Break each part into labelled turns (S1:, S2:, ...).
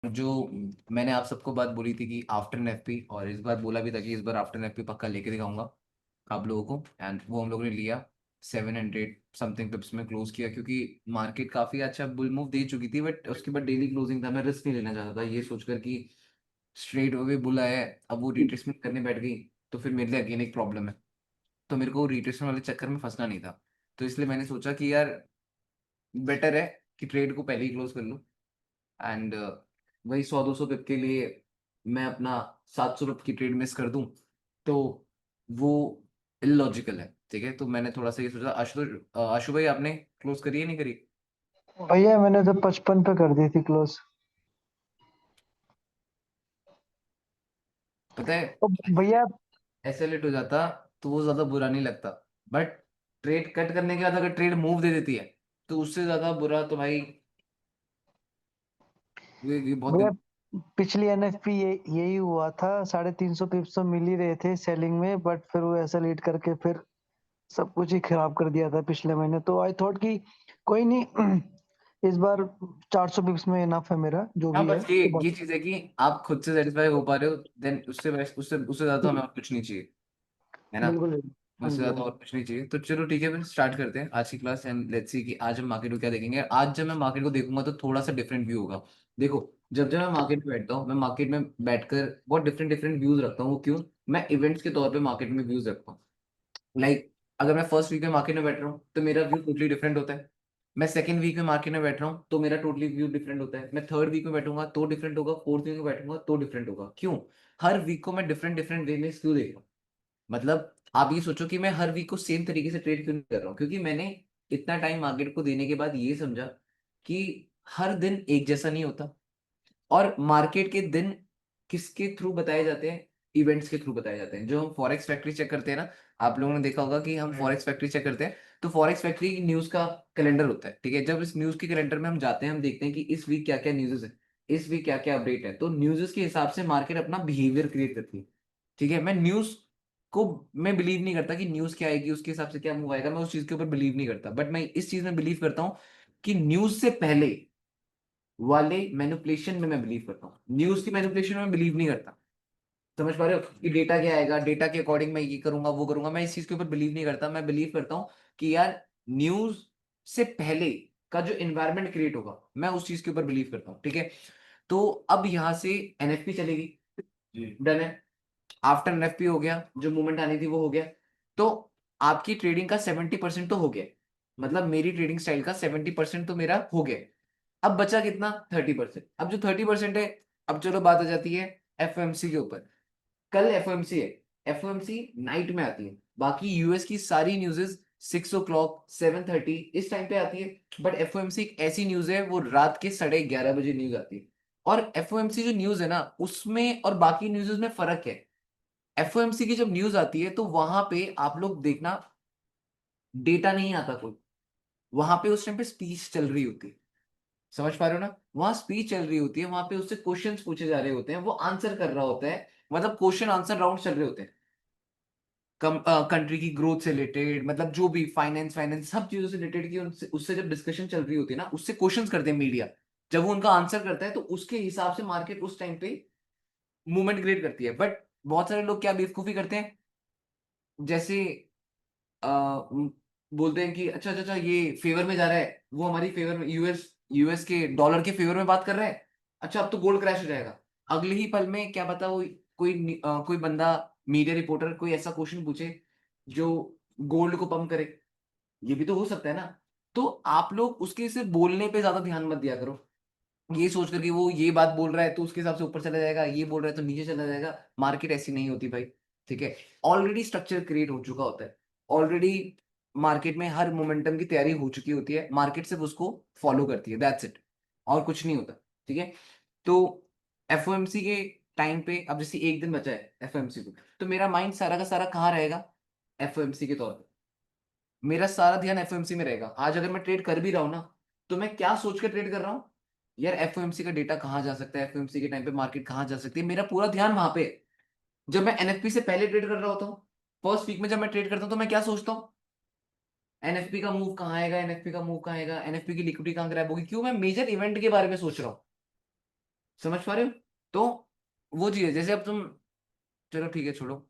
S1: जो मैंने आप सबको बात बोली थी कि आफ्टर एफपी, और इस बार बोला भी था कि इस बार आफ्टर एफपी पक्का लेके दिखाऊंगा आप लोगों को, एंड वो हम लोगों ने लिया। 700 समथिंग पिप्स में क्लोज किया, क्योंकि मार्केट काफी अच्छा बुल मूव दे चुकी थी, बट उसके बाद डेली क्लोजिंग था। मैं रिस्क नहीं लेना चाहता था ये सोचकर कि स्ट्रेट अवे बुल आया है, अब वो रिट्रेसमेंट करने बैठ गई तो फिर मेरे लिए अगेन एक प्रॉब्लम है। तो मेरे को रिट्रेसमेंट वाले चक्कर में फंसना नहीं था। तो इसलिए मैंने सोचा कि यार बेटर है कि ट्रेड को पहले ही क्लोज कर लूं, एंड वही 100-200 पिप के लिए मैं अपना 700 पिप की ट्रेड मिस कर दूं, तो वो इलॉजिकल है। ठीक है, तो मैंने थोड़ा सा ये सोचा। आशु भाई, आपने क्लोज करी है नहीं करी?
S2: भैया मैंने तो 55 पे कर दी थी क्लोज।
S1: पता है,
S2: तो भैया
S1: ऐसे लेट हो जाता तो वो ज्यादा बुरा नहीं लगता, बट ट्रेड कट करने के बाद अगर ट्रेड मूव दे देती है तो उससे ज्यादा बुरा तो भाई ये बहुत
S2: भैया पिछली एनएफपी यही हुआ था। 350 पिप्स तो मिल ही रहे थे सेलिंग में, बट फिर वो ऐसा लीड करके फिर सब कुछ ही खराब कर दिया था पिछले महीने। तो आई थॉट कि कोई नहीं, इस बार 400 पिप्स में इनफ है मेरा जो
S1: हाँ,
S2: भी है।
S1: बस ये
S2: तो
S1: ये चीज है कि आप खुद से सेटिस्फाई हो पा रहे हो, देन उससे उससे उससे ज्यादा तो हमें और कुछ नहीं चाहिए, है ना?
S2: बिल्कुल। हाँ
S1: उससे
S2: जी, हाँ
S1: ज्यादा
S2: जी।
S1: और कुछ नहीं चाहिए। तो चलो ठीक है, फिर स्टार्ट करते हैं आज की क्लास, एंड लेट्स सी कि आज हम मार्केट को क्या देखेंगे। आज जब मैं मार्केट को देखूंगा तो थोड़ा सा डिफरेंट व्यू होगा। देखो, जब जब मैं मार्केट में बैठता हूँ, मैं मार्केट में बैठकर बहुत डिफरेंट डिफरेंट व्यूज रखता हूँ। वो क्यों? मैं इवेंट्स के तौर पे मार्केट में व्यूज रखता हूँ। लाइक, अगर मैं फर्स्ट वीक में मार्केट में बैठ रहा हूँ तो मेरा व्यू टोटली डिफरेंट होता है। मैं सेकंड वीक में मार्केट में बैठ रहा हूँ तो मेरा टोटली व्यू डिफरेंट होता है। मैं थर्ड वीक में बैठूंगा तो डिफरेंट होगा, फोर्थ वीक में बैठूंगा तो डिफरेंट होगा। क्यों? हर वीक को मैं डिफरेंट डिफरेंट वे में क्यों देख रहा हूँ? मतलब आप ये सोचो कि मैं हर वीक को सेम तरीके से ट्रेड क्यों नहीं कर रहा हूँ, क्योंकि मैंने इतना टाइम मार्केट को देने के बाद ये समझा कि हर दिन एक जैसा नहीं होता, और मार्केट के दिन किसके थ्रू बताए जाते हैं? इवेंट्स के थ्रू बताए जाते हैं। जो हम फॉरेक्स फैक्ट्री चेक करते हैं ना, आप लोगों ने देखा होगा कि हम फॉरेक्स फैक्ट्री चेक करते हैं, तो फॉरेक्स फैक्ट्री की न्यूज का कैलेंडर होता है। ठीक है, जब इस न्यूज के कैलेंडर में हम जाते हैं, हम देखते हैं कि इस वीक क्या क्या न्यूज़ है, इस वीक क्या क्या अपडेट है, तो न्यूज़ के हिसाब से मार्केट अपना बिहेवियर क्रिएट करती है। ठीक है, को मैं बिलीव नहीं करता कि न्यूज क्या आएगी उसके हिसाब से क्या मूव आएगा, मैं उस चीज के ऊपर बिलीव नहीं करता, बट मैं इस चीज में बिलीव करता हूँ कि न्यूज से पहले वाले मैनिपुलेशन में मैं बिलीव करता हूँ, न्यूज की मैनिपुलेशन में बिलीव नहीं करता। समझ पा रहे हो कि डेटा क्या आएगा, डेटा के अकॉर्डिंग मैं ये करूंगा वो करूंगा, मैं इस चीज के ऊपर बिलीव नहीं करता। मैं बिलीव करता हूँ कि यार न्यूज से पहले का जो एनवायरनमेंट क्रिएट होगा, मैं उस चीज के ऊपर बिलीव करता हूँ। ठीक है, तो अब यहाँ से एनएफपी चलेगी। डन है। आफ्टर एनएफपी हो गया, जो मूवमेंट आनी थी वो हो गया। तो आपकी ट्रेडिंग का 70% तो हो गया, मतलब मेरी ट्रेडिंग स्टाइल का 70% तो मेरा हो गया। अब बचा कितना? 30%। अब जो 30% है, अब चलो बात आ जाती है एफओएमसी के ऊपर। कल एफओएमसी है, एफओएमसी नाइट में आती है, बाकी यूएस की सारी न्यूज़ेस 6 o'clock 7:30 इस टाइम पे आती है। बट एफओएमसी एक ऐसी न्यूज है, वो रात के 11:30 बजे न्यूज आती है। और एफओएमसी जो न्यूज है ना, उसमें और बाकी न्यूज़ में फर्क है। एफओएमसी की जब न्यूज आती है तो वहां पे आप लोग देखना, डेटा नहीं आता कोई, वहां पे उस टाइम पे स्पीच चल रही होती है। समझ पा रहे हो ना? वहां स्पीच चल रही होती है, वहां पे उससे क्वेश्चंस पूछे जा रहे होते हैं, वो आंसर कर रहा होता है। मतलब क्वेश्चन आंसर राउंड चल रहे होते हैं, कंट्री की ग्रोथ से रिलेटेड, मतलब जो भी फाइनेंस फाइनेंस सब चीजों से रिलेटेड की उनसे उससे जब डिस्कशन चल रही होती है ना, उससे क्वेश्चंस करते हैं मीडिया। जब वो उनका आंसर करता है तो उसके हिसाब से मार्केट उस टाइम पे मूवमेंट क्रिएट करती है। बट बहुत सारे लोग क्या बेवकूफी करते हैं, जैसे बोलते हैं कि अच्छा अच्छा अच्छा ये फेवर में जा रहा है, वो हमारी फेवर में, यूएस के डॉलर के फेवर में बात कर रहा है, अच्छा अब तो गोल्ड क्रैश हो जाएगा। अगले ही पल में क्या पता वो कोई बंदा, मीडिया रिपोर्टर कोई ऐसा क्वेश्चन पूछे जो गोल्ड को पंप करे, ये भी तो हो सकता है ना। तो आप लोग उसके सिर्फ बोलने पे ज्यादा ध्यान मत दिया करो, ये सोच कर कि वो ये बात बोल रहा है तो उसके हिसाब से ऊपर चला जाएगा, ये बोल रहा है तो नीचे चला जाएगा। मार्केट ऐसी नहीं होती भाई। ठीक है, ऑलरेडी स्ट्रक्चर क्रिएट हो चुका होता है, ऑलरेडी मार्केट में हर मोमेंटम की तैयारी हो चुकी होती है, मार्केट सिर्फ उसको फॉलो करती है, दैट्स इट, और कुछ नहीं होता। ठीक है, तो एफओएमसी के टाइम पे अब जैसे एक दिन बचा है एफओएमसी को, तो मेरा माइंड सारा का सारा कहाँ रहेगा? एफओएमसी के तौर पे मेरा सारा ध्यान एफओएमसी में रहेगा। आज अगर मैं ट्रेड कर भी रहा हूं ना, तो मैं क्या सोच के ट्रेड कर रहा हूँ? यार एफओएमसी का डेटा कहाँ जा सकता है, एफओएमसी के टाइम पे मार्केट कहाँ जा सकती है, मेरा पूरा ध्यान वहां पे है। जब मैं एनएफपी से पहले ट्रेड कर रहा होता हूँ, फर्स्ट वीक में जब मैं ट्रेड करता हूँ, तो मैं क्या सोचता हूँ? एनएफपी का मूव कहाँ आएगा, एनएफपी का मूव कहाँ आएगा, एनएफपी की लिक्विडिटी कहाँ ग्रैब होगी। क्यों? मैं मेजर इवेंट के बारे में सोच रहा हूँ। समझ पा रहे हो? तो वो चीज है, जैसे अब तुम, चलो ठीक है छोड़ो,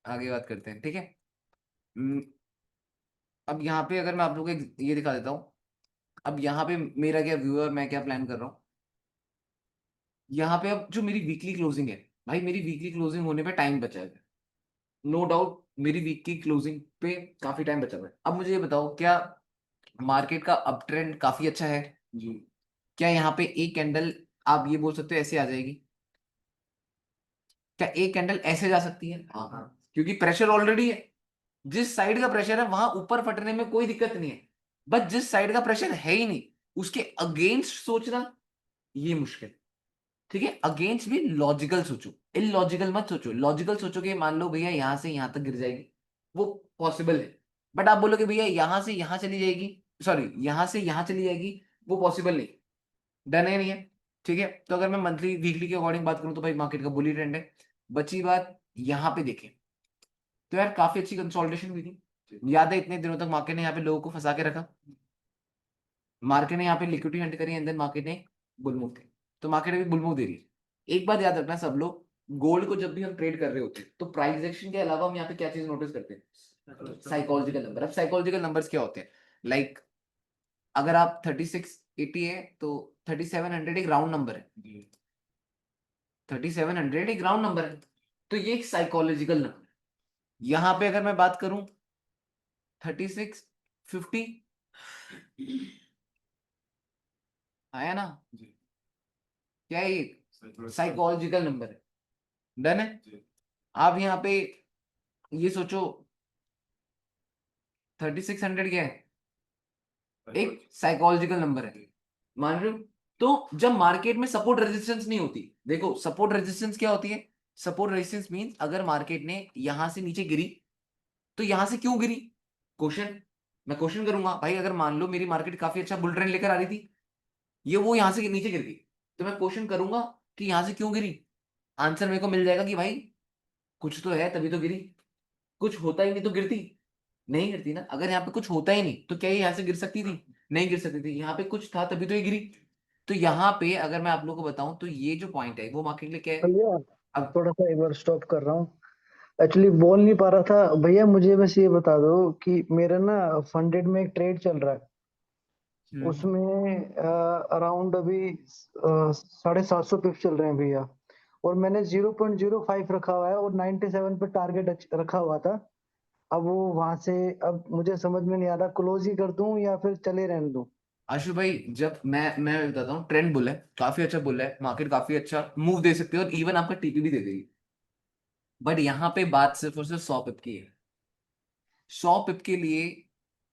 S1: आगे बात करते हैं, ठीक है। हम्म, अब यहाँ पे अगर मैं आप लोगों को ये दिखा देता हूँ, अब यहाँ पे मेरा क्या व्यू है और मैं क्या प्लान कर रहा हूँ। यहाँ पे अब जो मेरी वीकली क्लोजिंग है, भाई मेरी वीकली क्लोजिंग होने पे टाइम बचा है, नो डाउट मेरी वीक की क्लोजिंग पे काफी टाइम बचा हुआ है। अब मुझे ये बताओ, क्या मार्केट का अप ट्रेंड काफी अच्छा है जी? क्या यहाँ पे एक कैंडल, आप ये बोल सकते हो ऐसे आ जाएगी? क्या एक कैंडल ऐसे जा सकती है? हाँ हाँ, क्योंकि प्रेशर ऑलरेडी है। जिस साइड का प्रेशर है वहां ऊपर फटने में कोई दिक्कत नहीं है, बट जिस साइड का प्रेशर है ही नहीं, उसके अगेंस्ट सोचना ये मुश्किल। ठीक है, अगेंस्ट भी लॉजिकल सोचो, इलॉजिकल मत सोचो। लॉजिकल सोचो कि मान लो भैया यहां से यहां तक गिर जाएगी, वो पॉसिबल है। बट आप बोलोगे भैया यहां से यहां चली जाएगी, सॉरी यहां से यहां चली जाएगी, वो पॉसिबल नहीं, डन है नहीं है। ठीक है, तो अगर मैं मंथली वीकली के अकॉर्डिंग बात करूं तो भाई मार्केट का बुली ट्रेंड है। बची बात यहाँ पे देखें, तो यार काफी अच्छी कंसोलिडेशन हुई थी। याद है इतने दिनों तक मार्केट ने यहाँ पे लोगों को फंसा के रखा, मार्केट ने यहाँ पे लिक्विडिटी हंट करी, एंड देन मार्केट ने बुल मूव दी। तो मार्केट अभी बुल मूव दे रही है। एक बात याद रखना सब लोग, गोल्ड को जब भी हम ट्रेड कर रहे होते हैं तो प्राइस एक्शन के अलावा हम यहाँ पे क्या चीज नोटिस करते हैं? Psychological number. अब साइकोलॉजिकल नंबर्स क्या होते हैं? लाइक अगर आप 3680 है तो 3700 एक राउंड नंबर है, 3700 एक राउंड नंबर है, तो ये एक साइकोलॉजिकल नंबर। यहाँ पे अगर मैं बात करूं 3650 आया ना, क्या है ये? साइकोलॉजिकल नंबर है, डन है। आप यहाँ पे ये सोचो 3600 क्या है? एक साइकोलॉजिकल नंबर है, मान रहे हो? तो जब मार्केट में सपोर्ट रेजिस्टेंस नहीं होती, देखो सपोर्ट रेजिस्टेंस क्या होती है? सपोर्ट रेजिस्टेंस मींस अगर मार्केट ने यहां से नीचे गिरी, तो यहां से क्यों गिरी? क्वेश्चन, मैं क्वेश्चन करूंगा भाई, अगर मान लो मेरी मार्केट काफी अच्छा बुल ट्रेंड लेकर आ रही थी, ये वो यहां से नीचे गिर गई, तो मैं क्वेश्चन करूंगा कि यहां से क्यों गिरी। आंसर मेरे को मिल जाएगा कि भाई कुछ तो है तभी तो गिरी, कुछ होता ही नहीं तो गिरती नहीं, गिरती ना। अगर यहाँ पे कुछ होता ही नहीं तो क्या ये यहाँ से गिर सकती थी? नहीं गिर सकती थी, यहाँ पे कुछ था तभी तो ये गिरी। तो यहाँ पे अगर मैं आप लोगों को बताऊं तो ये जो पॉइंट है वो मार्केट के लिए क्या है?
S2: भैया
S1: अब
S2: थोड़ा सा एक बार स्टॉप कर रहा हूँ। एक्चुअली बोल नहीं पा रहा था भैया, मुझे बस ये बता दो कि मेरा ना फंडेड में एक ट्रेड चल रहा है,
S1: हम्म,
S2: उसमें अराउंड अभी 750 पिप चल रहे हैं भैया, और मैंने 0.05 रखा हुआ है और 97 पे टारगेट रखा हुआ था। अब वो वहां से, अब मुझे समझ में नहीं आ रहा क्लोज ही कर दूं या फिर चले रहने दूं।
S1: आशु भाई, जब मैं बताता हूँ, ट्रेंड बुल है, काफी अच्छा बुल है, मार्केट काफी अच्छा मूव दे सकती है और इवन आपका टीपी भी दे देगी। बट यहाँ पे बात सिर्फ और सिर्फ 100 पिप की है, 100 पिप के लिए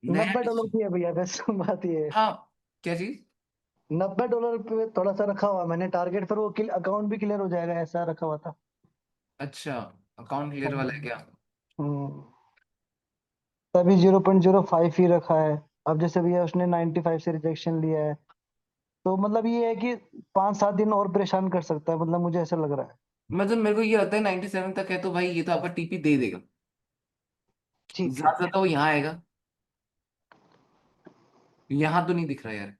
S1: नया
S2: $90
S1: डिसीजन।
S2: की है भैया, बस बात ये है।
S1: हाँ, क्या चीज?
S2: $90 पे थोड़ा सा रखा हुआ मैंने टारगेट, फिर वो अकाउंट भी क्लियर हो जाएगा, ऐसा रखा हुआ था।
S1: अच्छा, अकाउंट क्लियर वाला है क्या?
S2: हम्म, तभी 0.05 ही रखा है। अब जैसे भैया उसने 95 से रिजेक्शन लिया है, तो मतलब ये है कि 5-7 दिन और परेशान कर सकता है, मतलब मुझे ऐसा लग रहा है।
S1: मतलब मेरे को ये लगता है 97 तक है तो भाई ये तो आपका टीपी दे देगा,
S2: ठीक है।
S1: ज्यादा ज्यादा वो यहाँ आएगा। यहाँ तो नहीं दिख रहा यार,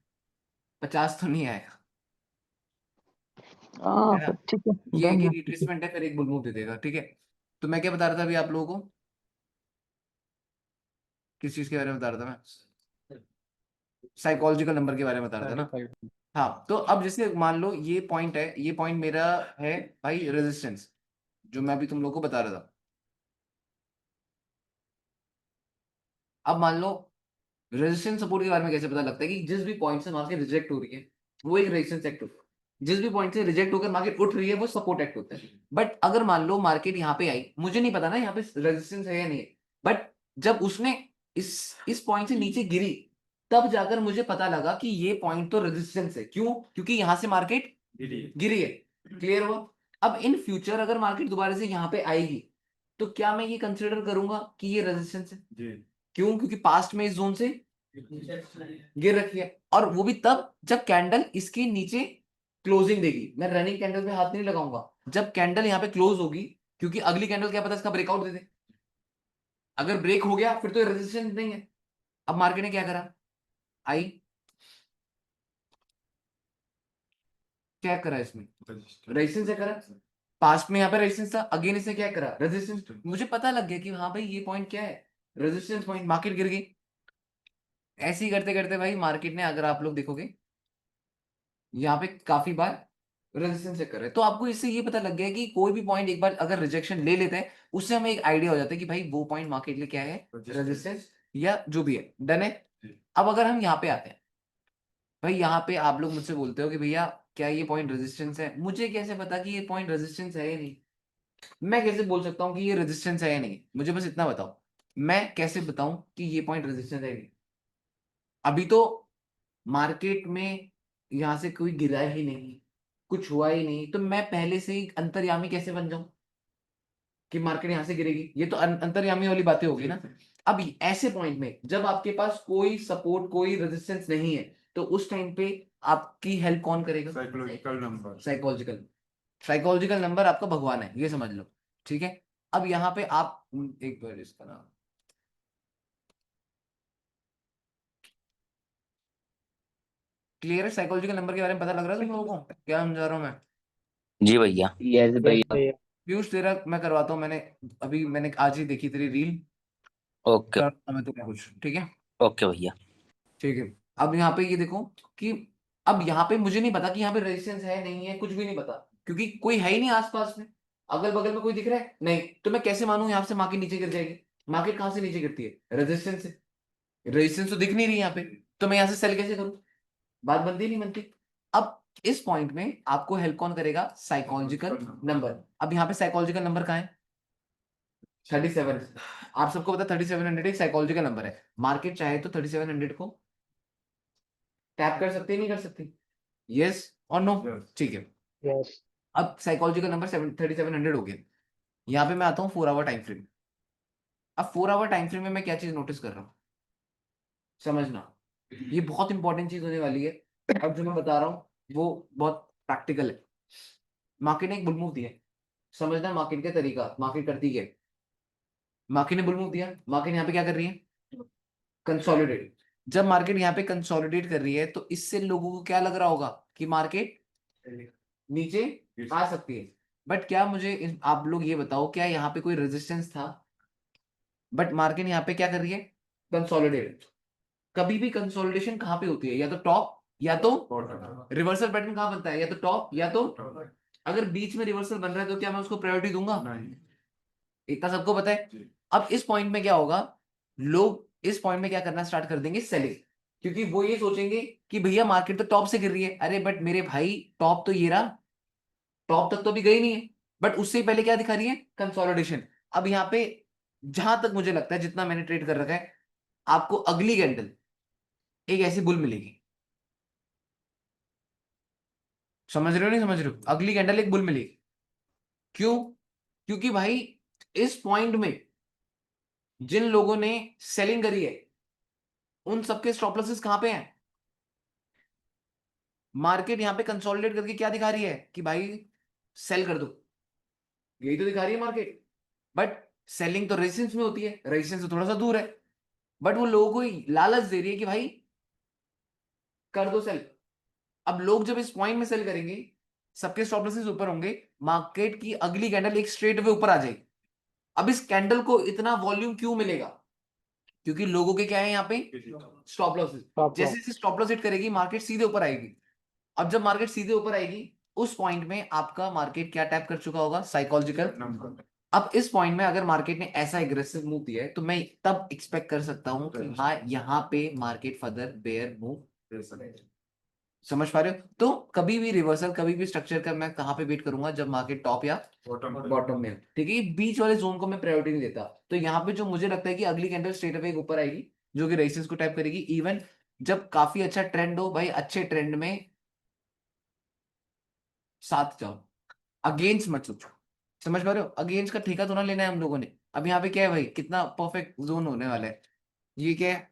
S1: 50 तो नहीं आएगा,
S2: हाँ
S1: है ना?
S2: फिर ठीक है,
S1: ये है
S2: डन
S1: कि
S2: है।
S1: रिट्रेसमेंट है, फिर एक बुल मूव दे देगा, ठीक है। तो मैं क्या बता रहा था अभी आप लोगों को, किस चीज के बारे में बता रहा था मैं? साइकोलॉजिकल नंबर के बारे में बता रहा था ना। हाँ, तो अब जैसे मान लो ये पॉइंट है, ये पॉइंट मेरा है भाई रेजिस्टेंस, जो मैं अभी तुम लोगों को बता रहा था। अब मान लो रेजिस्टेंस सपोर्ट के बारे में कैसे पता लगता है कि जिस भी पॉइंट से मार्केट रिजेक्ट हो रही है वो एक रेजिस्टेंस एक्ट होता है, जिस भी पॉइंट से रिजेक्ट होकर मार्केट उठ रही है वो सपोर्ट एक्ट होता है। बट अगर मान लो मार्केट यहाँ पे आई, मुझे नहीं पता ना यहाँ पे रेजिस्टेंस है या नहीं है, बट जब उसने इस पॉइंट से नीचे गिरी, तब जाकर मुझे पता लगा कि ये पॉइंट तो रेजिस्टेंस है। क्यों? क्योंकि यहां से मार्केट गिरी है। क्लियर हुआ? अब इन फ्यूचर अगर मार्केट दोबारा से यहाँ पे आएगी, तो क्या मैं ये कंसिडर करूंगा कि ये रेजिस्टेंस है? क्यों? क्योंकि पास्ट में इस जोन से गिर रखी है, और वो भी तब जब कैंडल इसके नीचे क्लोजिंग देगी। मैं रनिंग कैंडल पे हाथ नहीं लगाऊंगा, जब कैंडल यहाँ पे क्लोज होगी, क्योंकि अगली कैंडल क्या पता इसका ब्रेकआउट दे दे। अगर ब्रेक हो गया फिर तो रेजिस्टेंस नहीं है। अब मार्केट ने क्या करा, आई, क्या करा इसमें, रेजिस्टेंस से करा। पास्ट में यहाँ पे रेजिस्टेंस था, अगेन इसने क्या करा, रेजिस्टेंस। मुझे पता लग गया कि हाँ भाई ये पॉइंट क्या है, रेजिस्टेंस पॉइंट, मार्केट गिर गई। ऐसे ही करते करते भाई मार्केट ने, अगर आप लोग देखोगे यहाँ पे काफी बार रेजिस्टेंस चेक कर रहे हैं, तो आपको इससे ये पता लग गया है कि कोई भी पॉइंट एक बार अगर रिजेक्शन ले लेते हैं, उससे हमें एक आइडिया हो जाता है कि भाई वो पॉइंट मार्केट के लिए क्या है, रेजिस्टेंस या जो भी है। डन है। अब अगर हम यहाँ पे आते हैं, भाई यहाँ पे आप लोग मुझसे बोलते हो कि भैया क्या ये पॉइंट रेजिस्टेंस है, मुझे कैसे पता कि ये पॉइंट रेजिस्टेंस है या नहीं, मैं कैसे बोल सकता हूँ कि ये रेजिस्टेंस है या नहीं, मुझे बस इतना बताओ, मैं कैसे बताऊं कि ये पॉइंट रेजिस्टेंस है या नहीं। अभी तो मार्केट में यहाँ से कोई गिरा ही नहीं, कुछ हुआ ही नहीं, तो मैं पहले से ही अंतर्यामी कैसे बन जाऊं कि मार्केट यहाँ से गिरेगी, ये तो अंतर्यामी वाली बातें होगी ना। अब ऐसे पॉइंट में जब आपके पास कोई सपोर्ट कोई रेजिस्टेंस नहीं है, तो उस टाइम पे आपकी हेल्प कौन करेगा,
S3: psychological number.
S1: Psychological, psychological number आपका भगवान है, ये समझ लो। ठीक है। अब यहाँ पे आप एक बार इसका नाम, क्लियर है, साइकोलॉजिकल नंबर के बारे में पता लग रहा है तुम लोगों को क्या समझा रहा हूँ मैं।
S4: जी भैया।
S5: यस भैया।
S1: पीयूष तेरा मैं करवाता हूँ, मैंने अभी मैंने आज ही देखी तेरी रील,
S4: ओके।
S1: करता हूं मैं तुम्हें कुछ, ठीक है।
S4: ओके भैया।
S1: ठीक है। अब यहाँ पे ये देखो कि अब यहाँ पे मुझे नहीं पता कि यहाँ पे रेजिस्टेंस है नहीं है, कुछ भी नहीं पता, क्योंकि कोई है ही नहीं आसपास में, अगल बगल में कोई दिख रहा है नहीं, तो मैं कैसे मानूं यहाँ से मार्केट नीचे गिर जाएगी। मार्केट कहाँ से नीचे गिरती है, रेजिस्टेंस से, रेजिस्टेंस तो दिख नहीं रही यहाँ पे, तो मैं यहाँ से सेल कैसे करूं, बात बनती नहीं बनती। अब इस पॉइंट में आपको हेल्प कौन करेगा, साइकोलॉजिकल नंबर। अब यहाँ पे साइकोलॉजिकल नंबर कहाँ है, 37। आप सबको पता 3700 एक साइकोलॉजिकल नंबर है, मार्केट चाहे तो 3700 को टैप कर सकती है, नहीं कर सकती, यस और नो, ठीक है।
S2: यस।
S1: अब साइकोलॉजिकल नंबर 3700 हो गया। यहाँ पे मैं आता हूँ 4 आवर टाइम फ्रेम। अब 4 आवर टाइम फ्रेम में मैं क्या चीज नोटिस कर रहा हूँ, समझना, ये बहुत इंपॉर्टेंट चीज होने वाली है। अब जो मैं बता रहा हूँ वो बहुत प्रैक्टिकल है। मार्केट ने एक बुल मूव दिया, समझना मार्केट का तरीका, मार्केट करती क्या है। मार्केट ने बुल मूव दिया, मार्केट यहाँ पे क्या कर रही है, कंसोलिडेट। जब मार्केट यहाँ पे कंसोलिडेट कर रही है, तो इससे लोगों को क्या लग रहा होगा कि मार्केट नीचे आ सकती है। बट क्या मुझे आप लोग ये बताओ, क्या यहाँ पे कोई रेजिस्टेंस था, बट मार्केट यहाँ पे क्या कर रही है, कंसोलिडेट। कभी भी कंसोलिडेशन कहाँ पे होती है, या तो टॉप या तो रिवर्सल पैटर्न कहाँ बनता है, या तो टॉप या तो, अगर बीच में रिवर्सल बन रहा है तो क्या मैं उसको प्रायोरिटी दूंगा, इतना सबको पता है। अब इस पॉइंट में क्या होगा, लोग इस पॉइंट में क्या करना स्टार्ट कर देंगे, सेलिंग, क्योंकि वो ये सोचेंगे कि भैया मार्केट तो टॉप से गिर रही है, अरे बट मेरे भाई टॉप तो ये रहा, टॉप तक तो अभी गई नहीं है, बट उससे पहले क्या दिखा रही है, कंसोलिडेशन। अब यहाँ पे जहां तक मुझे लगता है, जितना मैंने ट्रेड कर रखा है, आपको अगली कैंडल एक ऐसी बुल मिलेगी, समझ रहे हो नहीं समझ रहे हो, अगली कैंडल एक बुल मिलेगी। क्यों, क्योंकि भाई इस पॉइंट में जिन लोगों ने सेलिंग करी है, उन सबके स्टॉप लॉसेस कहां पे हैं, मार्केट यहां पे कंसोलिडेट करके क्या दिखा रही है कि भाई सेल कर दो, यही तो दिखा रही है मार्केट। बट सेलिंग तो रेजिस्टेंस में होती है, रेजिस्टेंस से थोड़ा सा दूर है, बट वो लोगों को लालच दे रही है कि भाई कर दो सेल। अब लोग जब इस पॉइंट में सेल करेंगे, सबके स्टॉप लॉसेस ऊपर होंगे, मार्केट की अगली कैंडल एक स्ट्रेट वे ऊपर आ जाएगी। अब इस कैंडल को इतना वॉल्यूम क्यों मिलेगा, क्योंकि लोगों के क्या है यहाँ पे, स्टॉप लॉसेस।
S2: Stop
S1: जैसे
S2: loss।
S1: जैसे स्टॉप लॉस हिट करेगी, मार्केट सीधे ऊपर आएगी। अब जब मार्केट सीधे ऊपर आएगी, उस पॉइंट में आपका मार्केट क्या टैप कर चुका होगा, साइकोलॉजिकल नंबर। अब इस पॉइंट में अगर मार्केट ने ऐसा एग्रेसिव मूव दिया है, तो मैं तब एक्सपेक्ट कर सकता हूं कि हाँ यहाँ पे मार्केट फर्दर बेयर मूव, समझ पा रहे हो। तो कभी भी रिवर्सल, कभी भी स्ट्रक्चर का मैं कहाँ पे वेट करूंगा, जब मार्केट टॉप या बॉटम में, ठीक है, बीच वाले जोन को मैं प्रायोरिटी नहीं देता। तो यहाँ पे जो मुझे लगता है कि अगली कैंडल स्ट्रेट अवे ऊपर आएगी, जो कि रेजिस्टेंस को टैप करेगी, इवन जब काफी अच्छा ट्रेंड हो, भाई अच्छे ट्रेंड में साथ जाओ, अगेंस्ट मत सोचो, समझ पा रहे हो, अगेंस्ट का ठेका तो ना लेना है हम लोगों ने। अब यहाँ पे क्या है भाई, कितना परफेक्ट जोन होने वाला है, ये क्या है,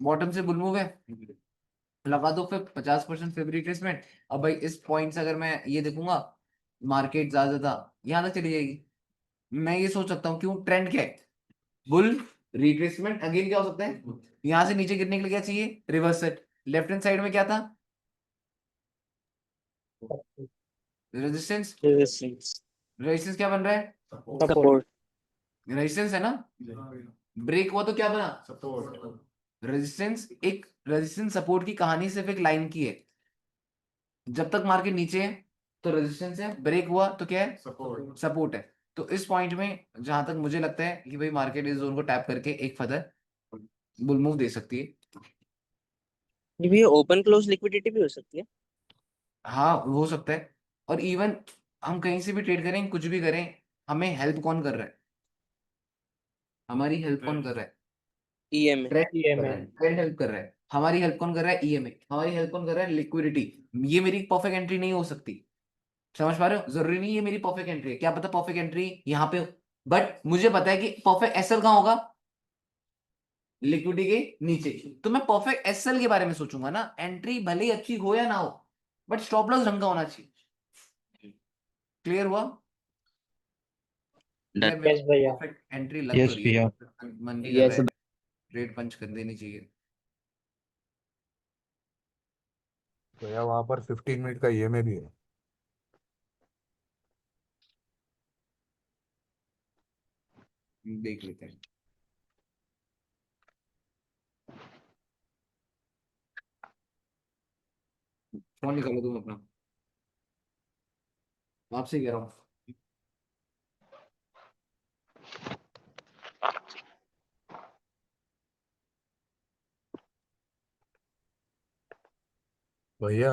S1: बॉटम से बुल मूव है, लगा दो फिर 50% फेवरेट रिट्रेसमेंट। अब भाई इस पॉइंट से अगर मैं ये देखूंगा, मार्केट ज्यादा ज्यादा यहाँ तक चली जाएगी, मैं ये सोच सकता हूँ क्यों, ट्रेंड क्या है, बुल रिट्रेसमेंट, अगेन क्या हो सकता है, यहाँ से नीचे गिरने के लिए क्या चाहिए, रिवर्सल। लेफ्ट हैंड साइड में क्या था, रेजिस्टेंस,
S3: रेजिस्टेंस,
S1: रेजिस्टेंस क्या बन रहा है?
S3: सपोर्ट,
S1: रेजिस्टेंस है ना? ब्रेक हुआ तो क्या बना? रेजिस्टेंस। एक रेजिस्टेंस सपोर्ट की कहानी सिर्फ एक लाइन की है। जब तक मार्केट नीचे है तो रेजिस्टेंस है, ब्रेक हुआ तो क्या है? सपोर्ट है। तो इस पॉइंट में जहां तक मुझे लगता है कि भाई मार्केट इस जोन को टैप करके एक फर्दर बुल मूव दे सकती है।
S3: ये भी ओपन क्लोज लिक्विडिटी भी हो सकती है।
S1: हाँ हो सकता है। और इवन हम कहीं से भी ट्रेड करें, कुछ भी करें, हमें हेल्प कौन कर रहा है? हमारी हेल्प कौन कर रहा है?
S3: ईएमए,
S1: ट्रेंड हेल्प कर रहा है। हमारी हेल्प कौन कर रहा है? ईएमए। हमारी हेल्प कौन कर रहा है? लिक्विडिटी। ये मेरी परफेक्ट एंट्री नहीं हो सकती। समझ पा रहे हो? जरूरी नहीं ये मेरी परफेक्ट एंट्री है, क्या पता परफेक्ट एंट्री यहाँ पे हो, बट मुझे पता है कि परफेक्ट एसएल कहाँ होगा? लिक्विडिटी के नीचे। तो मैं परफेक्ट एसएल के बारे में सोचूंगा ना। एंट्री भले ही अच्छी हो या ना हो, बट स्टॉप लॉस ढंग का होना चाहिए। क्लियर हुआ?
S4: डन।
S1: यार मेरे को परफेक्ट एंट्री लग तो रही है, मन भी कर रहा है ट्रेड पंच कर देनी चाहिए।
S5: भैया वहां पर 15 मिनट का ईएमए भी है।
S1: देख लेते हैं। फोन निकालो तुम अपना, आपसे कह रहा हूँ।
S5: भैया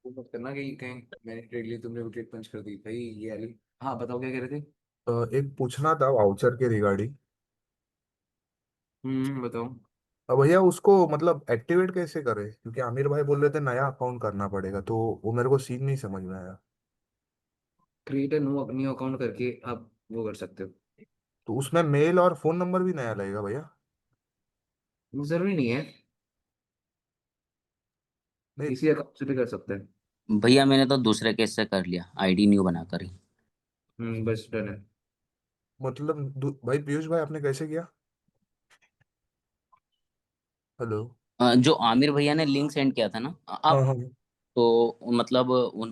S1: वो मत करना कि कहीं मैंने ट्रेड ली, तुमने ट्रेड पंच कर दी भाई ये वाली। हाँ बताओ क्या कह रहे थे?
S5: एक पूछना था वाउचर के रिगार्डिंग।
S1: बताओ।
S5: अब भैया उसको मतलब एक्टिवेट कैसे करें, क्योंकि आमिर भाई बोल रहे थे नया अकाउंट करना पड़ेगा, तो वो मेरे को सीन नहीं समझ में आया।
S1: क्रिएट अ न्यू अकाउंट करके आप वो कर सकते हो।
S5: तो उसमें मेल और फोन नंबर भी नया लगेगा भैया?
S1: जरूरी नहीं है,
S5: नहीं
S1: इसी अकाउंट से भी कर सकते हैं।
S4: भैया मैंने तो दूसरे केस से कर लिया, आईडी न्यू बनाकर ही।
S1: बस डन है।
S5: मतलब भाई पीयूष भाई आपने कैसे किया? हेलो।
S4: जो आमिर भैया ने लिंक सेंड किया था ना
S5: हाँ
S4: आप,
S5: हाँ।
S4: तो मतलब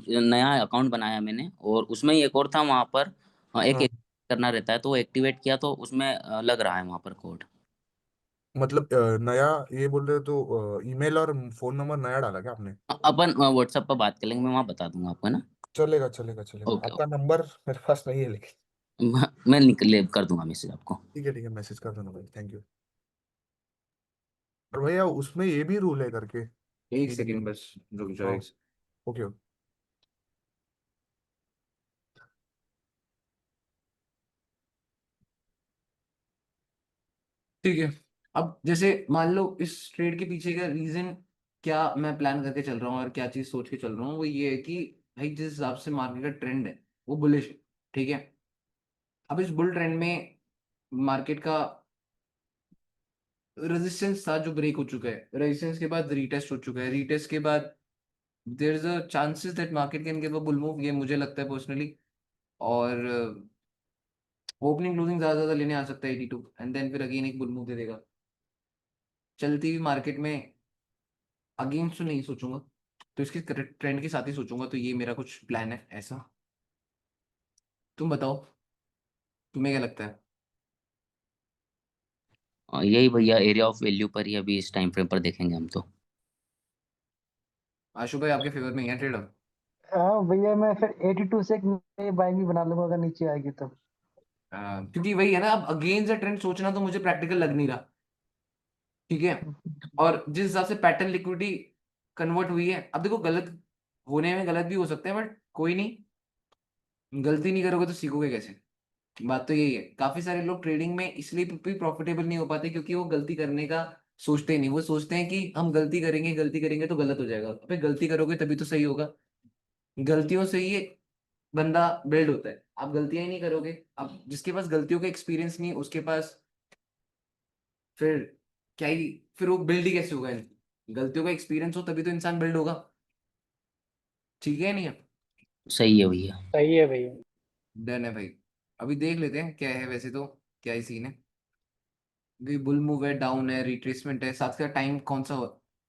S4: नया अकाउंट बनाया मैंने, और उसमें ही एक और था वहाँ पर। एक
S5: हाँ
S4: करना रहता है, तो वो एक्टिवेट किया तो उसमें लग रहा है वहाँ पर कोड।
S5: मतलब नया ये बोल रहे हो तो ईमेल और फोन नंबर नया डाला क्या आपने?
S4: अपन व्हाट्सएप पर बात कर लेंगे, मैं वहाँ बता दूंगा आपको, है ना?
S5: चलेगा चलेगा चलेगा,
S4: ओके।
S5: आपका नंबर मेरे पास नहीं है लेकिन।
S4: मैं निकले कर दूंगा मैसेज आपको।
S5: ठीक है मैसेज कर देना भाई, थैंक यू। और भैया उसमें ये भी रूल है करके
S1: एक
S5: कि
S1: सेकंड बस, रुक जाओ
S5: हाँ
S1: एक second।
S5: ओके।
S1: ठीक है। अब जैसे मान लो इस ट्रेड के पीछे का रीजन क्या मैं प्लान करके चल रहा हूँ और क्या चीज सोच के चल रहा हूँ, वो ये है कि भाई जिस हिसाब से मार्केट का ट्रेंड है वो बुलिश है। ठीक है। अब इस बुल ट्रेंड में मार्केट का रेजिस्टेंस था जो ब्रेक हो चुका है, रेजिस्टेंस के बाद रीटेस्ट हो चुका है, रीटेस्ट के बाद there is a chances that market can give a bull move, ये मुझे लगता है पर्सनली। और ओपनिंग क्लोजिंग ज्यादा लेने आ सकता है 82, एंड देन फिर अगेन एक बुल मूव दे देगा। चलती हुई मार्केट में अगेंस्ट तो नहीं सोचूंगा, तो इसके ट्रेंड के साथ ही सोचूंगा। तो ये मेरा कुछ प्लान है ऐसा। तुम बताओ, तुम्हें क्या लगता है?
S4: यही भैया, एरिया ऑफ वैल्यू पर ही अभी इस टाइम फ्रेम पर देखेंगे हम तो।
S1: आशु भाई आपके फेवर में है ट्रेड?
S2: हाँ भैया, मैं फिर 82 से एक नई बाइंग भी बना लूंगा अगर नीचे आएगी तो।
S1: क्योंकि वही है ना, अब अगेंस्ट द ट्रेंड सोचना तो मुझे प्रैक्टिकल लग नहीं रहा। ठीक है। और जिस हिसाब से पैटर्न लिक्विडिटी कन्वर्ट हुई है, अब देखो गलत होने में गलत भी हो सकते हैं, बट कोई नहीं, गलती नहीं करोगे तो सीखोगे कैसे? बात तो यही है। काफी सारे लोग ट्रेडिंग में इसलिए भी प्रॉफिटेबल नहीं हो पाते क्योंकि वो गलती करने का सोचते ही नहीं। वो सोचते हैं कि हम गलती करेंगे तो गलत हो जाएगा। अबे गलती करोगे तभी तो सही होगा। गलतियों से ही बंदा बिल्ड होता है। आप गलतियां ही नहीं करोगे, अब जिसके पास गलतियों का एक्सपीरियंस नहीं उसके पास फिर क्या ही, फिर वो बिल्ड ही कैसे होगा? गलतियों का एक्सपीरियंस हो तभी तो इंसान बिल्ड होगा। ठीक है नहीं है?
S4: सही है भैया।
S3: सही है भैया।
S1: डन है भाई। अभी देख लेते हैं क्या है वैसे तो, क्या ही सीन है। बुल मूव है, डाउन है, रिट्रेसमेंट है, साथ का टाइम कौन सा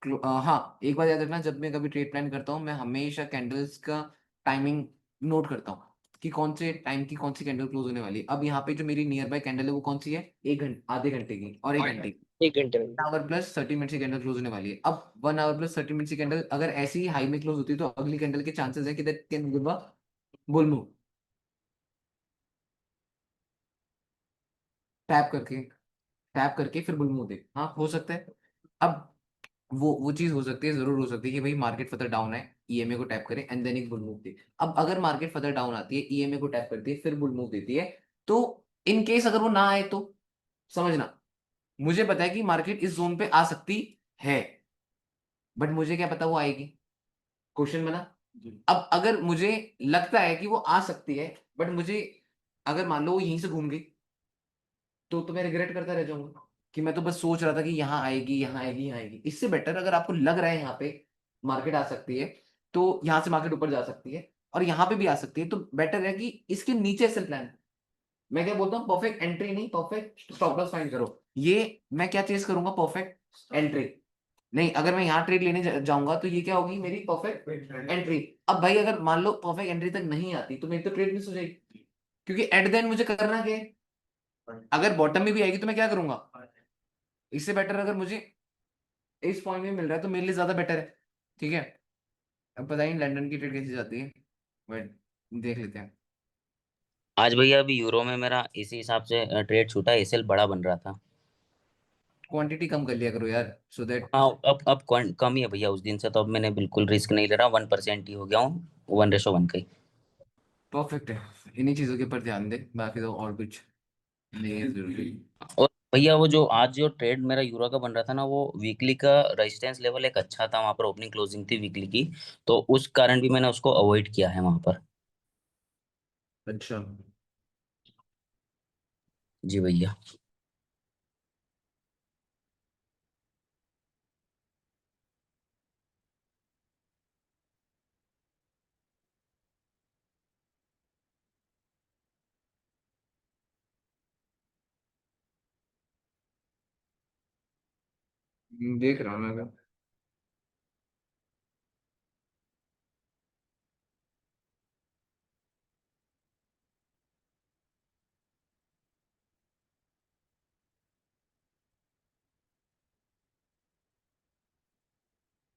S1: हाँ, एक बात याद रखना, जब मैं कभी ट्रेड प्लान करता हूँ मैं हमेशा कैंडल्स का टाइमिंग नोट करता हूँ कि कौन से टाइम की कौन सी कैंडल क्लोज होने वाली है। अब यहाँ पे जो मेरी नियर बाय कैंडल है वो कौन सी है, 1 घंटे, आधे घंटे की और 1 घंटे की।
S3: 1 घंटे में
S1: 1 आवर प्लस 30 मिनट की कैंडल क्लोज होने वाली है। अब 1 आवर प्लस 30 मिनट की कैंडल अगर ऐसी ही हाई में क्लोज होती है तो अगली कैंडल के चांसेस है कि that can give a bull move. Tap करके टैप करके फिर बुल मूव दे, हाँ हो सकता है। अब वो चीज हो सकती है, जरूर हो सकती है कि भाई मार्केट फर्दर डाउन है, ईएमए को टैप करे एंड देन एक बुल मूव दे। अब अगर मार्केट फर्दर डाउन आती है, ईएमए को टैप करती है, फिर बुल मूव देती है, तो इन केस अगर वो ना आए तो समझना, मुझे पता है कि मार्केट इस जोन पे आ सकती है, बट मुझे क्या पता वो आएगी। क्वेश्चन बना। अब अगर मुझे लगता है कि वो आ सकती है, बट मुझे अगर मान लो वो यहीं से घूम गई तो मैं रिग्रेट करता रह जाऊंगा कि मैं तो बस सोच रहा था कि यहाँ आएगी, यहाँ आएगी, यहाँ आएगी। इससे बेटर अगर आपको लग रहा है यहाँ पे मार्केट आ सकती है, तो यहाँ से मार्केट ऊपर जा सकती है और यहाँ पे भी आ सकती है, तो बेटर है कि इसके नीचे से प्लान। मैं क्या बोलता हूँ, परफेक्ट एंट्री नहीं, परफेक्ट स्टॉप लॉस फाइंड करो। ये मैं क्या चेज करूंगा, परफेक्ट एंट्री। नहीं, अगर मैं यहाँ ट्रेड लेने जाऊंगा तो ये क्या होगी, मेरी परफेक्ट एंट्री। अब भाई अगर मान लो परफेक्ट एंट्री तक नहीं आती तो मेरी तो ट्रेड मिस हो जाएगी, क्योंकि एट द एंड मुझे करना क्या है, अगर बॉटम में भी आएगी तो मैं क्या करूंगा। इससे बेटर अगर मुझे इस पॉइंट में मिल रहा है तो मेरे लिए ज्यादा बेटर है। ठीक है। अब पता नहीं लंदन की ट्रेड कैसी जाती है, बट देख लेते हैं।
S4: आज भैया अभी यूरो में मेरा इसी हिसाब से ट्रेड छूटा, एसएल बड़ा बन रहा था।
S1: क्वांटिटी कम कर लिया करो यार, सो दैट।
S4: हाँ, अब कम ही है भैया उस दिन से, तो अब मैंने बिल्कुल रिस्क नहीं ले रहा, 1% ही हो गया हूँ, 1:1 का ही।
S1: परफेक्ट है। इन्हीं चीजों के ऊपर ध्यान दे, बाकी तो और कुछ नहीं है जरूरी।
S4: और भैया वो जो आज जो ट्रेड मेरा यूरो का बन रहा था ना, वो वीकली का रेजिस्टेंस लेवल एक अच्छा था, वहां पर ओपनिंग क्लोजिंग थी वीकली की, तो उस कारण भी मैंने उसको अवॉइड किया है वहां पर।
S1: अच्छा।
S4: जी भैया।
S1: देख रहा हूँ मैं अगर।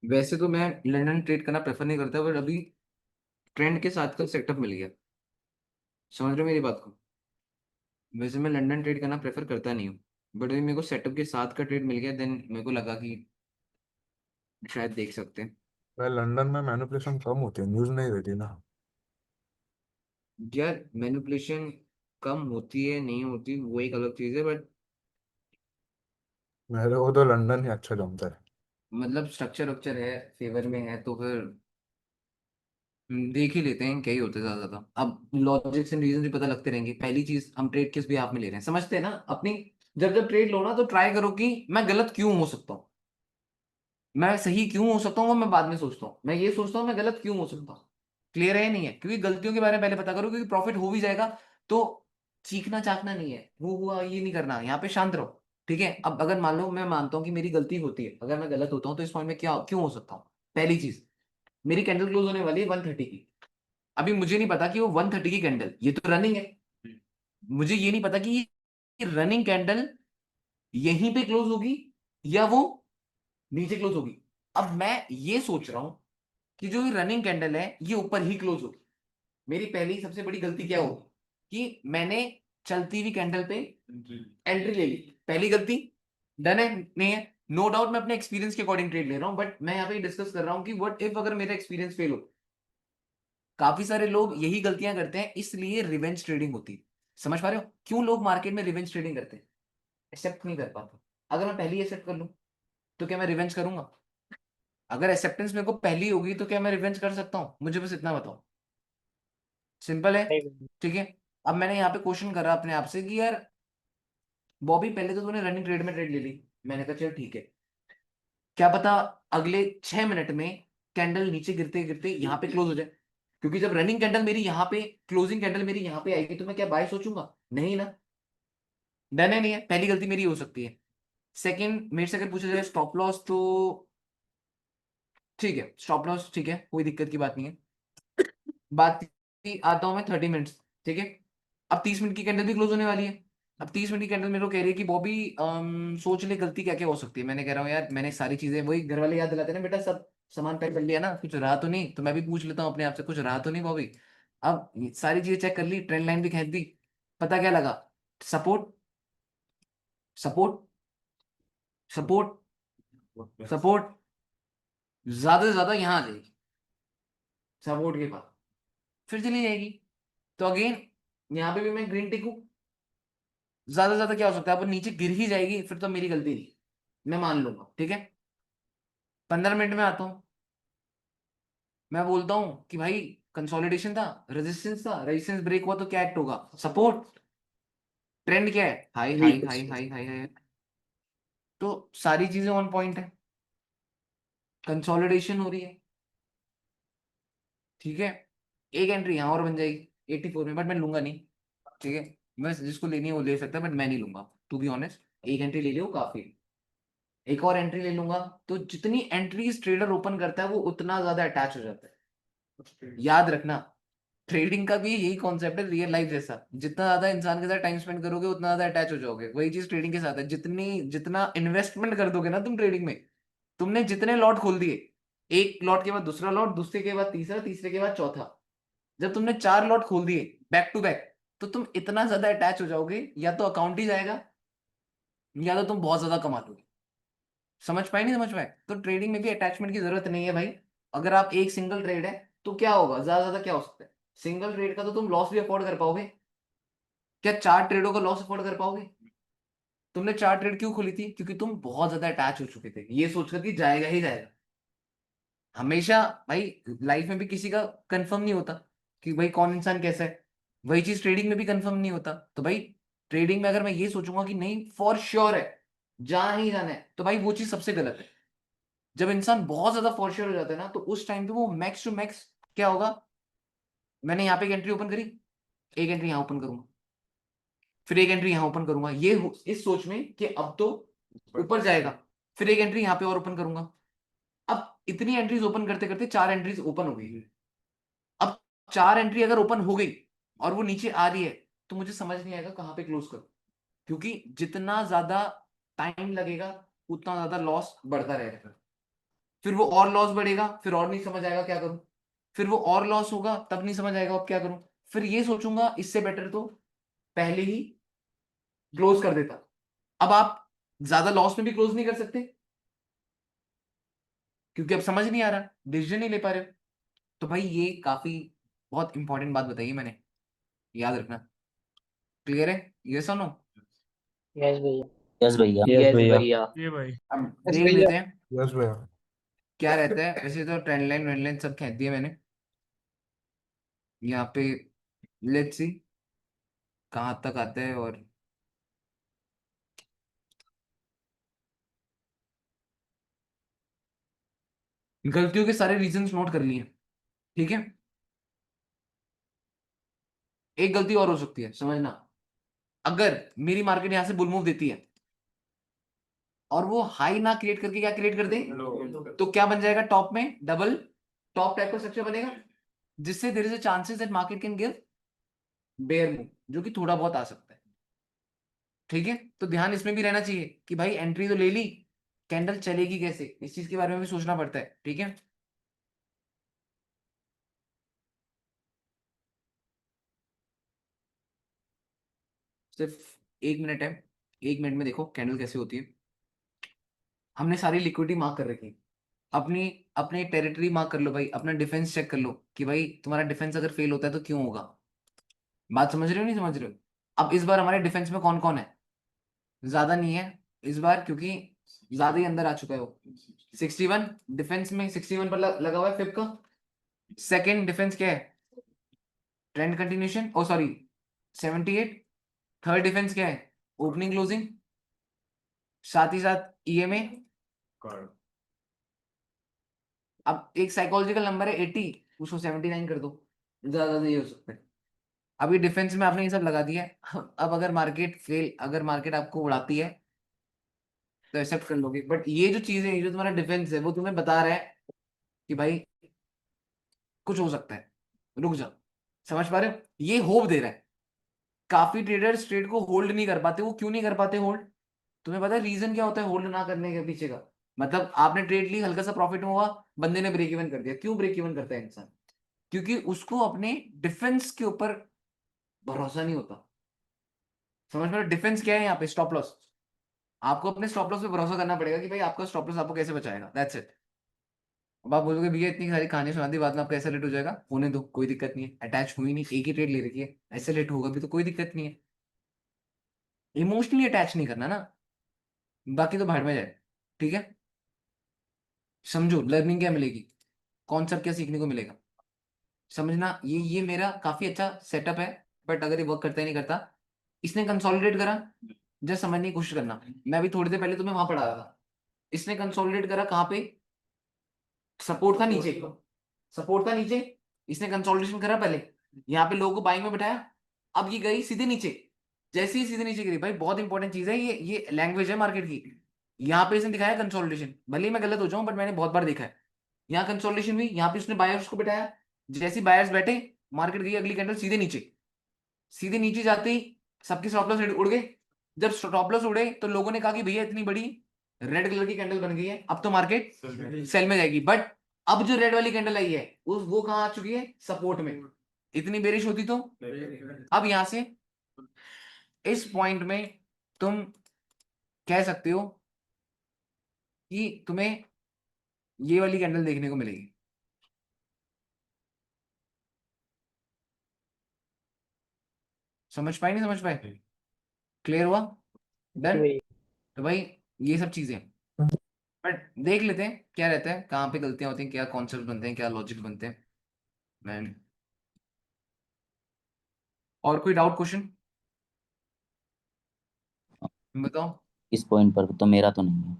S1: वैसे तो मैं लंदन ट्रेड करना प्रेफर नहीं करता, बट अभी ट्रेंड के साथ का सेटअप मिल गया। समझ रहे हो मेरी बात को। वैसे मैं लंदन ट्रेड करना प्रेफर करता नहीं हूँ, बट अभी मेरे को सेटअप के साथ का ट्रेड मिल गया, देन मेरे को लगा कि शायद देख सकते हैं।
S5: भाई लंदन में मैनिपुलेशन कम होती है, न्यूज नहीं रहती ना।
S1: यार मैनिपुलेशन कम होती है नहीं होती वो एक अलग चीज है, बट
S5: मेरे को तो लंदन ही अच्छा जमता है।
S1: मतलब स्ट्रक्चर वक्चर है, फेवर में है, तो फिर देख ही लेते हैं क्या ही होता है ज्यादा ज्यादा। अब लॉजिक्स एंड रीजन भी पता लगते रहेंगे। पहली चीज, हम ट्रेड किस भी हाफ में ले रहे हैं, समझते हैं ना अपनी। जब जब ट्रेड लो ना तो ट्राई करो कि मैं गलत क्यों हो सकता हूँ, मैं सही क्यों हो सकता हूँ, वो मैं बाद में सोचता हूँ। मैं ये सोचता हूँ मैं गलत क्यों हो सकता हूँ। क्लियर है या नहीं है, क्योंकि गलतियों के बारे में पहले पता करो, क्योंकि प्रॉफिट हो भी जाएगा तो चीखना चाखना नहीं है, वो हुआ ये नहीं करना, यहाँ पे शांत रहो। ठीक है। अब अगर मान लो मैं मानता हूँ कि मेरी गलती होती है, अगर मैं गलत होता हूँ तो इस पॉइंट में क्या क्यों हो सकता हूँ। पहली चीज, मेरी कैंडल क्लोज होने वाली है 130 की। अभी मुझे नहीं पता कि वो 130 की कैंडल, ये तो रनिंग है, मुझे ये नहीं पता कि ये रनिंग कैंडल यहीं पे क्लोज होगी या वो नीचे क्लोज होगी। अब मैं ये सोच रहा हूं कि जो ये रनिंग कैंडल है ये ऊपर ही क्लोज होगी। मेरी पहली सबसे बड़ी गलती क्या होगी कि मैंने चलती हुई कैंडल पे एंट्री ले ली। पहली गलती डन है नहीं है, नो डाउट मैं अपने एक्सपीरियंस के अकॉर्डिंग ट्रेड ले रहा हूं, बट मैं यहाँ पे डिस्कस कर रहा हूँ कि व्हाट इफ अगर मेरा एक्सपीरियंस फेल हो। काफी सारे लोग यही गलतियां करते हैं, इसलिए रिवेंज ट्रेडिंग होती है। समझ पा रहे हो क्यों लोग मार्केट में रिवेंज ट्रेडिंग करते हैं, एक्सेप्ट नहीं कर पाते। अगर मैं पहली एक्सेप्ट कर लूं तो क्या मैं रिवेंज करूंगा। अगर एक्सेप्टेंस मेरे को पहली होगी तो क्या मैं रिवेंज कर सकता हूँ, मुझे बस इतना बताओ। सिंपल है।
S3: नहीं,
S1: ठीक है। अब मैंने यहाँ पे क्वेश्चन करा अपने आप से कि यार बॉबी पहले तो तूने रनिंग ट्रेड में ट्रेड ले ली, मैंने कहा चल ठीक है, क्या पता अगले 6 मिनट में कैंडल नीचे गिरते गिरते यहाँ पे क्लोज हो जाए। क्योंकि जब रनिंग कैंडल मेरी यहाँ पे, क्लोजिंग कैंडल मेरी यहाँ पे आएगी तो मैं क्या बाय सोचूंगा, नहीं ना। डन है नहीं है, पहली गलती मेरी हो सकती है। सेकंड, मेरे से अगर पूछा जाए स्टॉप लॉस, तो ठीक है, स्टॉप लॉस ठीक है, कोई दिक्कत की बात नहीं है। बात आता हूँ मैं 30 मिनट्स, ठीक है। अब 30 मिनट की कैंडल भी क्लोज होने वाली है। अब 30 मिनट की कैंडल मेरे को कह रही है कि बॉबी सोच ले गलती क्या क्या हो सकती है। मैंने कह रहा हूँ यार, मैंने सारी चीजें, वही घर वाले याद दिलाते हैं ना, बेटा सब सामान पैक कर लिया ना, कुछ रहा तो नहीं। तो मैं भी पूछ लेता हूँ अपने आप से, कुछ रहा तो नहीं बॉबी। अब ये सारी चीजें चेक कर ली, ट्रेंड लाइन भी खींच दी। पता क्या लगा? सपोर्ट, सपोर्ट, सपोर्ट, सपोर्ट, ज्यादा से ज्यादा यहाँ आ जाएगी सपोर्ट के पास, फिर चली जाएगी। तो अगेन यहाँ पे भी मैं ग्रीन टिक हूँ। ज्यादा से ज्यादा क्या हो सकता है, अब नीचे गिर ही जाएगी, फिर तो मेरी गलती नहीं, मैं मान लूंगा, ठीक है। 15 मिनट में आता हूँ, मैं बोलता हूँ कि भाई कंसोलिडेशन था, रेजिस्टेंस था, रेजिस्टेंस ब्रेक हुआ तो क्या एक्ट होगा? सपोर्ट। ट्रेंड क्या है? High high high high high high. तो सारी चीजें ऑन पॉइंट है, कंसोलिडेशन हो रही है, ठीक है। एक एंट्री यहाँ और बन जाएगी 84 में, बट मैं लूंगा नहीं, ठीक है। मैं जिसको लेनी है वो ले सकता है, बट मैं नहीं लूंगा, टू बी ऑनेस्ट। एक एंट्री ले लो काफी, एक और एंट्री ले लूंगा। तो जितनी एंट्रीज ट्रेडर ओपन करता है वो उतना ज्यादा अटैच हो जाता है। याद रखना, ट्रेडिंग का भी यही कॉन्सेप्ट है, रियल लाइफ जैसा। जितना ज्यादा इंसान के साथ टाइम स्पेंड करोगे उतना ज्यादा अटैच हो जाओगे। वही चीज ट्रेडिंग के साथ है, जितना इन्वेस्टमेंट कर दोगे ना तुम ट्रेडिंग में, तुमने जितने लॉट खोल दिए, एक लॉट के बाद दूसरा लॉट, दूसरे के बाद तीसरा, तीसरे के बाद चौथा, जब तुमने 4 लॉट खोल दिए बैक टू बैक, तो तुम इतना ज्यादा अटैच हो जाओगे, या तो अकाउंट ही जाएगा, या तो तुम बहुत ज्यादा कमा लोगे। समझ पाए नहीं समझ पाए? तो ट्रेडिंग में भी अटैचमेंट की जरूरत नहीं है भाई। अगर आप एक सिंगल ट्रेड है तो क्या होगा, ज्यादा से ज्यादा क्या हो सकता है? सिंगल ट्रेड का तो तुम लॉस भी अफोर्ड कर पाओगे क्या? 4 ट्रेडों का लॉस अफोर्ड कर पाओगे? तुमने 4 ट्रेड क्यों खोली थी? क्योंकि तुम बहुत ज्यादा अटैच हो चुके थे, ये सोचकर कि जाएगा ही जाएगा। हमेशा भाई, लाइफ में भी किसी का कंफर्म नहीं होता कि भाई कौन इंसान कैसा है। वही चीज ट्रेडिंग में भी कंफर्म नहीं होता। तो भाई ट्रेडिंग में अगर मैं ये सोचूंगा कि नहीं फॉर श्योर है, जाना ही जाना है, तो भाई वो चीज सबसे गलत है। जब इंसान बहुत ज्यादा फॉर श्योर हो जाता है ना, तो उस टाइम पे वो मैक्स टू मैक्स क्या होगा? मैंने यहाँ पे एक एंट्री ओपन करी, एक एंट्री यहाँ ओपन करूंगा, फिर एक एंट्री यहाँ ओपन करूंगा, इस सोच में कि अब तो ऊपर जाएगा, फिर एक एंट्री यहाँ पे और ओपन करूंगा। अब इतनी एंट्रीज ओपन करते करते 4 एंट्रीज ओपन हो गई। अब 4 एंट्री अगर ओपन हो गई और वो नीचे आ रही है, तो मुझे समझ नहीं आएगा कहाँ पे क्लोज करूं, क्योंकि जितना ज्यादा टाइम लगेगा उतना ज्यादा लॉस बढ़ता रहेगा। फिर वो और लॉस बढ़ेगा, फिर और नहीं समझ आएगा क्या करूं, फिर वो और लॉस होगा, तब नहीं समझ आएगा अब क्या करूं। फिर ये सोचूंगा इससे बेटर तो पहले ही क्लोज कर देता। अब आप ज्यादा लॉस में भी क्लोज नहीं कर सकते, क्योंकि अब समझ नहीं आ रहा, डिसीजन नहीं ले पा रहे हो। तो भाई ये काफी बहुत इंपॉर्टेंट बात बताई है मैंने, याद रखना। क्लियर है? ये सुनो,
S3: यस भैया।
S4: यस भैया।
S6: यस भैया।
S7: ये भाई
S1: अब
S6: यस
S1: देख
S6: भैया।
S1: लेते हैं
S5: यस भैया।
S1: क्या रहता है। वैसे तो ट्रेंड लाइन सब खींच दिए मैंने यहाँ पे। लेट्स सी कहाँ तक आता है। और गलतियों के सारे रीजंस नोट कर लिए, ठीक है। एक गलती और हो सकती है, समझना। अगर मेरी मार्केट यहां से बुल मूव देती है और वो हाई ना क्रिएट करके क्या क्रिएट कर दे, तो क्या बन जाएगा? टॉप में डबल टॉप टाइप का स्ट्रक्चर बनेगा, जिससे there is a chances that market can give bear move, जो कि थोड़ा बहुत आ सकता है, ठीक है। तो ध्यान इसमें भी रहना चाहिए कि भाई एंट्री तो ले ली, कैंडल चलेगी कैसे, इस चीज के बारे में भी सोचना पड़ता है, ठीक है। सिर्फ 1 मिनट है, 1 मिनट में देखो कैंडल कैसे होती है। हमने सारी लिक्विडिटी मार्क कर रखी है, अपनी अपनी टेरिटरी मार्क कर लो भाई, अपना डिफेंस चेक कर लो कि भाई तुम्हारा डिफेंस अगर फेल होता है तो क्यों होगा। बात समझ रहे हो नहीं समझ रहे हो? अब इस बार हमारे डिफेंस में कौन कौन है? ज्यादा नहीं है इस बार, क्योंकि ज्यादा ही अंदर आ चुका है वो। 61 डिफेंस में, 61 पर लगा हुआ है फिब का। सेकेंड डिफेंस क्या है? ट्रेंड कंटिन्यूशन, ओ सॉरी 78। थर्ड डिफेंस क्या है? ओपनिंग क्लोजिंग, साथ ही साथ ईएमए। अब एक साइकोलॉजिकल नंबर है 80, उसको 79 कर दो, ज्यादा ज्यादा ये हो सकता है। अभी डिफेंस में आपने ये सब लगा दिया है। अब अगर मार्केट आपको उड़ाती है तो एक्सेप्ट कर लोगे, बट ये जो चीज है, ये जो तुम्हारा डिफेंस है, वो तुम्हें बता रहा है कि भाई कुछ हो सकता है, रुक जा। समझ पा रहे हो? ये होप दे रहा है। काफी ट्रेडर्स ट्रेड को होल्ड नहीं कर पाते। वो क्यों नहीं कर पाते होल्ड? तुम्हें पता है रीजन क्या होता है होल्ड ना करने के पीछे का? मतलब आपने ट्रेड ली, हल्का सा प्रॉफिट में हुआ, बंदे ने ब्रेक इवन कर दिया। क्यों ब्रेक इवन करता है इंसान? क्योंकि उसको अपने डिफेंस के ऊपर भरोसा नहीं होता। समझ में? डिफेंस क्या है यहाँ पे? Stop loss. आपको अपने स्टॉप लॉस पे भरोसा करना पड़ेगा कि भाई आपका स्टॉप लॉस आपको कैसे बचाएगा। That's it. अब आप बोलोगे भैया इतनी सारी कहानी सुना दी, बाद में आपका ऐसा लेट हो जाएगा। होने दो, कोई दिक्कत नहीं है। अटैच हुई नहीं, एक ही ट्रेड ले रखी है, ऐसे लेट होगा भी तो कोई दिक्कत नहीं है। इमोशनली अटैच नहीं करना ना, बाकी तो भाड़ में जाए। ठीक है? समझो लर्निंग क्या मिलेगी, कॉन्सेप्ट क्या सीखने को मिलेगा। समझना, ये मेरा काफी अच्छा सेटअप है, बट अगर ये वर्क करता ही नहीं करता। इसने कंसोलिडेट करा, जस्ट समझने की कोशिश करना। मैं अभी थोड़ी देर पहले तुम्हें वहां पढ़ा रहा था। इसने कंसोलिडेट करा कहाँ पे? सपोर्ट था नीचे, सपोर्ट था नीचे। इसने कंसोलिडेशन करा पहले, यहाँ पे लोगों को बाइंग में बिठाया। अब ये गई सीधे नीचे। जैसे ही सीधे नीचे गिरी, भाई बहुत इंपॉर्टेंट चीज है ये लैंग्वेज है मार्केट की। यहाँ पे इसने दिखाया कंसोलिडेशन, भले ही मैं गलत हो जाऊं बट मैंने बहुत बार देखा है। यहाँ कंसोलिडेशन हुई, यहाँ पे उसने बायर्स को बिठाया। जैसे बायर्स बैठे, मार्केट गई अगली कैंडल सीधे नीचे। सीधे नीचे जाते ही सबके स्टॉप लॉस उड़ गए। जब स्टॉप लॉस उड़े तो लोगों ने कहा कि भैया इतनी बड़ी रेड कलर की कैंडल बन गई है, अब तो मार्केट सेल में जाएगी। बट अब जो रेड वाली कैंडल आई है वो कहाँ आ चुकी है? सपोर्ट में। इतनी बेरिश होती तो अब यहां से इस पॉइंट में तुम कह सकते हो कि तुम्हें ये वाली कैंडल देखने को मिलेगी। समझ पाए नहीं समझ पाए? क्लियर हुआ? डन? तो भाई ये सब चीजें, बट देख लेते हैं क्या रहता है, कहाँ पे गलतियां होती हैं, क्या कॉन्सेप्ट बनते हैं, क्या लॉजिक बनते हैं। मैन, और कोई डाउट क्वेश्चन बताओ।
S4: इस पॉइंट पर तो मेरा तो नहीं है।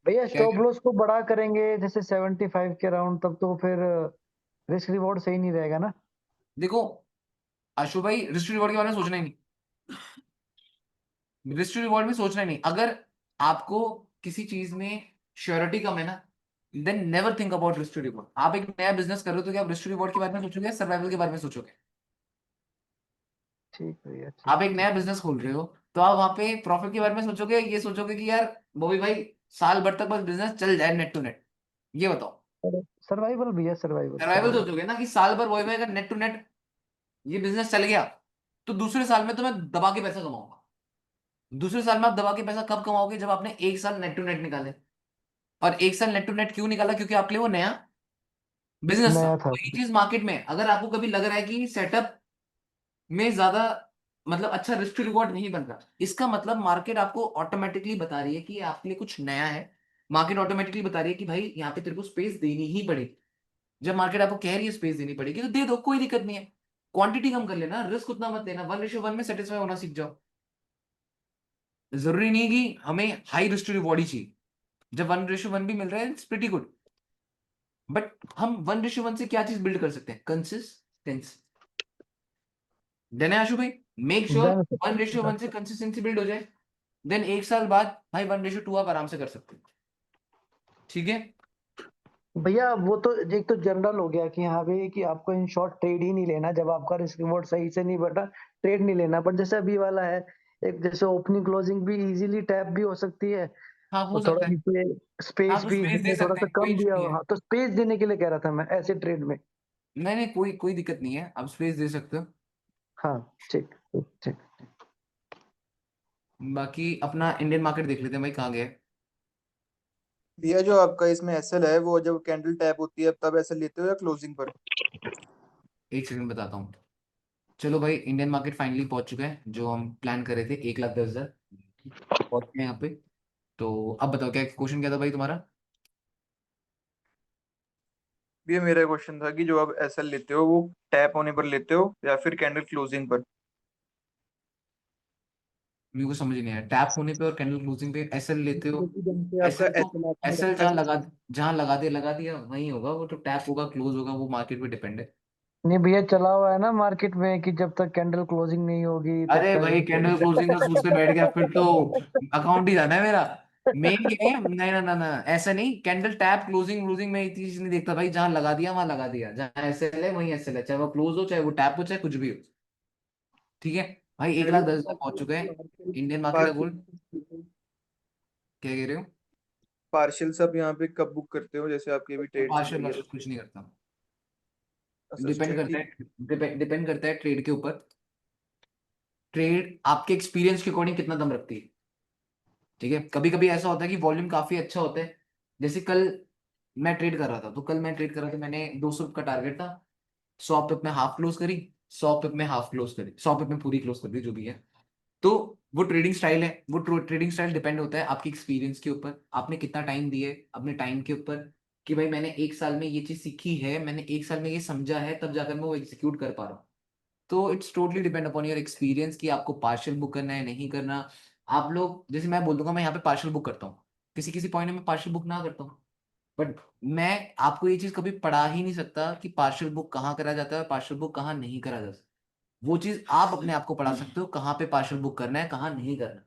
S2: भैया
S1: क्या
S2: स्टॉप लॉस को बड़ा करेंगे जैसे 75 के अराउंड, तब तो फिर रिस्क रिवॉर्ड सही नहीं रहेगा ना।
S1: देखो आशु भाई, रिस्क रिवॉर्ड के बारे में सोचना ही नहीं। रिस्क रिवॉर्ड में सोचना ही नहीं। अगर आपको किसी चीज में श्योरिटी कम है ना, then never think about risk reward. आप एक नया बिजनेस कर रहे हो तो क्या आप रिस्क रिवॉर्ड के बारे में सोचोगे, सर्वाइवल के बारे में सोचोगे?
S2: ठीक भैया,
S1: आप एक
S2: ठीक
S1: नया बिजनेस खोल रहे हो तो आप वहां पे प्रॉफिट के बारे में सोचोगे, ये सोचोगे कि यार बॉबी भाई साल भर तक बस बिजनेस चल जाए नेट टू नेट? ये बताओ।
S2: ठीक। सर्वाइवल भैया, सर्वाइवल
S1: सर्वाइवल
S2: सर्वाइवल।
S1: सोचोगे ना कि साल भर बॉबी भाई अगर नेट टू नेट ये बिजनेस चल गया तो दूसरे साल में तो मैं दबा के पैसा कमाऊंगा। दूसरे साल में आप दबा के पैसा कब कमाओगे? जब आपने एक साल नेट टू नेट निकाले। और एक साल नेट टू नेट क्यों निकाला? क्योंकि आपके लिए वो नया बिजनेस था।
S2: नया था।
S1: वही चीज मार्केट में, अगर आपको कभी लग रहा है कि सेटअप में ज्यादा मतलब अच्छा रिस्क रिवॉर्ड नहीं बन रहा, इसका मतलब मार्केट आपको ऑटोमेटिकली बता रही है कि आपके लिए कुछ नया है। मार्केट ऑटोमेटिकली बता रही है कि भाई यहाँ पे तेरे को स्पेस देनी ही पड़ेगी। जब मार्केट आपको कह रही है स्पेस देनी पड़ेगी तो दे दो, कोई दिक्कत नहीं है। क्वांटिटी कम कर लेना, रिस्क उतना मत लेना। 1:1 में सेटिस्फाई होना सीख जाओ। जरूरी नहीं कि हमें हाई रिस्क रिवॉर्ड ही चाहिए। जब 1:1 भी मिल रहा है इट्स प्रीटी गुड। बट हम 1:1 से क्या चीज बिल्ड कर सकते हैं? कंसिस्टेंसी। देन आशु भाई, मेक श्योर
S2: डन
S1: 1:1 से कंसिस्टेंसी बिल्ड हो जाए। देन एक साल बाद भाई 1:2 आप आराम से कर सकते हो। ठीक है?
S2: भैया। वो तो एक तो जनरल हो गया कि हाँ भाई कि आपको इन शॉर्ट ट्रेड ही नहीं लेना जब आपका रिस्क रिवॉर्ड सही से नहीं बढ़ा, ट्रेड नहीं लेना। बट जैसे अभी वाला है, एक जैसे ओपनिंग क्लोजिंग भी इजीली टैप भी हो सकती है,
S1: हाँ हो
S2: और थोड़ा
S1: सकता है।
S2: नीचे
S1: हाँ
S2: स्पेस
S1: तो
S2: भी
S1: स्पेस दे
S2: जिसने थोड़ा
S1: सकते
S2: सा
S1: हैं, कोई
S2: कम
S1: इशू
S2: दिया
S1: नहीं
S2: हो,
S1: है।
S2: हाँ तो स्पेस देने के लिए कह रहा था मैं ऐसे ट्रेड में।
S1: नहीं नहीं, कोई दिक्कत नहीं है, आप स्पेस दे सकते हो।
S2: हाँ ठीक ठीक ठीक।
S1: बाकी अपना इंडियन मार्केट देख लेते हैं भाई, कहाँ गए।
S6: भैया जो आपका इसमें एसएल है वो जब कैंडल टैप होती है तब एसएल लेते हो या क्लोजिंग पर?
S1: एक सेकंड बताता हूँ। चलो भाई, इंडियन मार्केट फाइनली पहुंच चुका है, जो हम प्लान कर रहे थे 1,10,000 पहुंच गए यहाँ पे। तो अब बताओ क्या क्वेश्चन क्या था भाई तुम्हारा?
S6: भैया मेरा क्वेश्चन था कि जो आप एसएल लेते हो वो टैप होने पर लेते हो या फिर कैंडल क्लोजिंग पर?
S1: मेरे को समझ नहीं आया। टैप होने पे और कैंडल क्लोजिंग पे एसएल लेते हो?
S6: आपका
S1: एसएल तो
S6: एसएल आता
S1: एसएल जहाँ
S6: है।
S1: लगा दिया वहीं होगा वो। तो टैप होगा क्लोज होगा वो मार्केट पे डिपेंड है।
S2: नहीं भैया, चला हुआ है ना मार्केट में कि जब तक कैंडल क्लोजिंग नहीं होगी तब
S1: अरे भाई कैंडल क्लोजिंग का सोचते बैठ गया फिर तो अकाउंट ही जाना है मेरा। मेन क्या है, नहीं ना ना ना, ऐसा नहीं, कैंडल टैप क्लोजिंग क्लोजिंग में एक चीज नहीं देखता भाई, जहां लगा दिया वहां लगा दिया, जहां एसएल है वहीं एसएल है, चाहे वो क्लोज हो चाहे वो टैप हो चाहे कुछ भी हो। ठीक है भाई, 1,10,000 पहुंच चुके हैं। इंडियन मार्केट का गोल्ड, क्या कह रहे हो?
S6: पार्शियल सब यहाँ पे कब बुक करते हो, जैसे आपकी अभी ट्रेड चल
S1: पार्शियल
S6: रही है?
S1: वार्शियल कुछ नहीं करता,
S6: अच्छा
S1: डिपेंड
S6: स्ट्रेटली।
S1: करता है, डिपेंड करता है ट्रेड के ऊपर। ट्रेड आपके एक्सपीरियंस के अकॉर्डिंग कितना दम रखती है। ठीक है, कभी कभी ऐसा होता है कि वॉल्यूम काफी अच्छा होता है। जैसे कल मैं ट्रेड कर रहा था, तो कल मैं ट्रेड कर रहा था, मैंने 200 का टारगेट था, 100 पिप में हाफ क्लोज करी, 100 पिप में हाफ क्लोज करी, 100 पिप में पूरी क्लोज कर दी, जो भी है। तो वो ट्रेडिंग स्टाइल है, वो ट्रेडिंग स्टाइल डिपेंड होता है आपकी एक्सपीरियंस के ऊपर, आपने कितना टाइम दिए अपने टाइम के ऊपर, कि भाई मैंने एक साल में ये चीज सीखी है, मैंने एक साल में ये समझा है, तब जाकर मैं वो एग्जीक्यूट कर पा रहा हूँ। तो it's totally depend upon your experience कि आपको पार्शियल बुक करना है नहीं करना। आप लोग जैसे मैं बोल दूंगा मैं यहाँ पे पार्शियल बुक करता हूँ, किसी किसी पॉइंट में मैं पार्शियल बुक ना करता हूँ, बट मैं आपको ये चीज कभी पढ़ा ही नहीं सकता कि पार्शियल बुक कहाँ करा जाता है और पार्शियल बुक कहाँ नहीं करा जाता। वो चीज आप अपने आप को पढ़ा सकते हो, कहाँ पे पार्शियल बुक करना है कहाँ नहीं करना।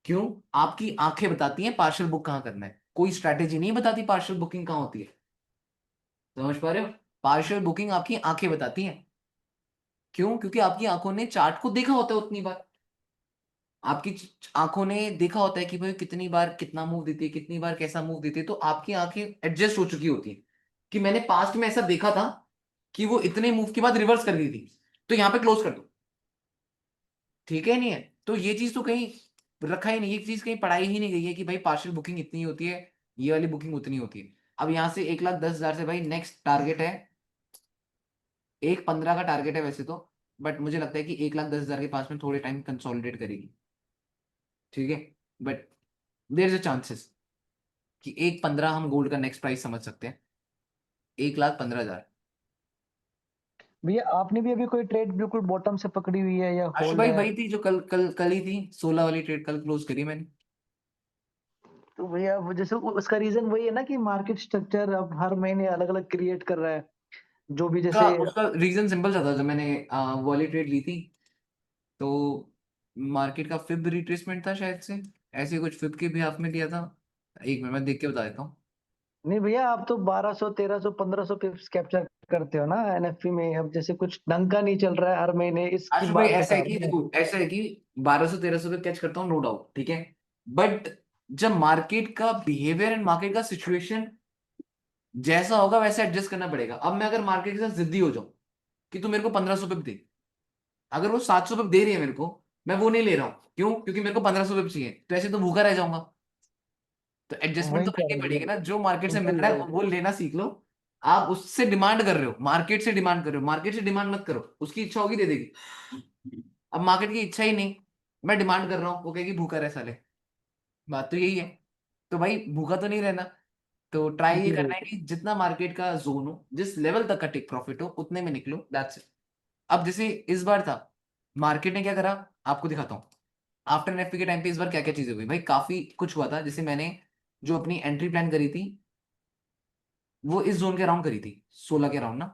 S1: क्यों? आपकी आंखें बताती हैं पार्शियल बुक कहाँ करना है, कोई स्ट्रैटेजी नहीं बताती पार्शियल बुकिंग कहाँ होती है। समझ पा रहे हो? पार्शियल बुकिंग आपकी आंखें बताती हैं। क्यों? क्योंकि आपकी आंखों ने चार्ट को देखा होता है उतनी बार, आपकी आंखों ने देखा होता है कि भाई कितनी बार कितना मूव देती है, कितनी बार कैसा मूव देती है, तो आपकी आंखें एडजस्ट हो चुकी होती है कि मैंने पास्ट में ऐसा देखा था कि वो इतने मूव के बाद रिवर्स कर गई थी, तो यहाँ पे क्लोज कर दो। ठीक है, नहीं है तो ये चीज तो कहीं रखा ही नहीं, ये चीज कहीं पढ़ाई ही नहीं गई है कि भाई पार्शियल बुकिंग इतनी होती है, ये वाली बुकिंग उतनी होती है। अब यहाँ से 1,10,000 से भाई नेक्स्ट टारगेट है 1,15 का टारगेट है वैसे तो, बट मुझे लगता है कि 1,10,000 के पास में थोड़े टाइम कंसोलिडेट करेगी। ठीक है, but there is a chances कि 1,15 हम गोल्ड का नेक्स्ट प्राइस समझ सकते हैं, 1,15,000।
S2: भैया आपने भी अभी कोई ट्रेड बिल्कुल बॉटम से पकड़ी हुई है या
S1: आशु
S2: होल्ड
S1: भाई
S2: है?
S1: वही थी जो कल कल कल ही थी, 16 वाली ट्रेड कल क्लोज करी मैंने।
S2: तो भैया वो जैसे उसका रीजन वही है ना कि मार्केट स्ट्रक्चर अब हर महीने अलग अलग क्रिएट कर रहा है, जो भी
S1: उसका
S2: जैसे
S1: उसका रीजन सिंपल सा था, जब मैंने वाली ट्रेड ली थी तो मार्केट का फिब रिट्रेसमेंट था शायद से, ऐसे कुछ फिब के भी हाफ में दिया था। एक मिनट मैं देख के बता देता हूँ।
S2: नहीं भैया आप तो 1200 1300 1500 पिप्स कैप्चर करते हो ना एनएफपी में। अब जैसे कुछ ढंग का नहीं चल रहा है हर महीने, इसकी
S1: आशु भाई
S2: बात
S1: ऐसा
S2: बता
S1: है
S2: रहा
S1: कि
S2: हूँ मैं।
S1: देखो, ऐसा है कि 1,200-1,300 पे कैच करता हूँ, नो डाउट, ठीक है। बट जब मार्केट का बिहेवियर एंड मार्केट का सिचुएशन जैसा होगा वैसे एडजस्ट करना पड़ेगा। अब मैं अगर मार्केट के साथ जिद्दी हो जाऊं कि तू मेरे को 1,500 पे दे, अगर वो 700 पे दे रही है मेरे को, मैं वो नहीं ले रहा हूँ, क्यों? क्योंकि मेरे को 1,500 पे चाहिए, तो ऐसे तो भूखा रह जाऊंगा। तो एडजस्टमेंट
S2: वही
S1: तो
S2: कह
S1: करनी
S2: रहा हूँ
S1: पड़ेगी ना,
S2: भैया।
S1: जो मार्केट से मिल
S2: वही
S1: रहा है
S2: वही
S1: वो लेना सीख लो। आप उससे डिमांड कर रहे हो, मार्केट से डिमांड कर रहे हो, मार्केट से डिमांड मत करो, उसकी इच्छा होगी दे देगी। अब मार्केट की इच्छा ही नहीं, मैं डिमांड कर रहा हूँ, वो कहेगी भूखा रह साले, बात तो यही है। तो भाई भूखा तो नहीं रहना, तो ट्राई ये
S2: जी
S1: करना है
S2: भैया।
S1: कि जितना मार्केट का जोन हो, जिस लेवल तक का टेक प्रॉफिट हो, उतने में निकलो, दैट्स इट। अब जैसे इस बार था, मार्केट ने क्या करा, आपको दिखाता हूँ। आफ्टर एनएफपी के टाइम पे इस बार क्या क्या चीजें हुई भाई, काफी कुछ हुआ था। जैसे मैंने जो अपनी एंट्री प्लान करी थी वो इस जोन के अराउंड करी थी, 16 के अराउंड ना।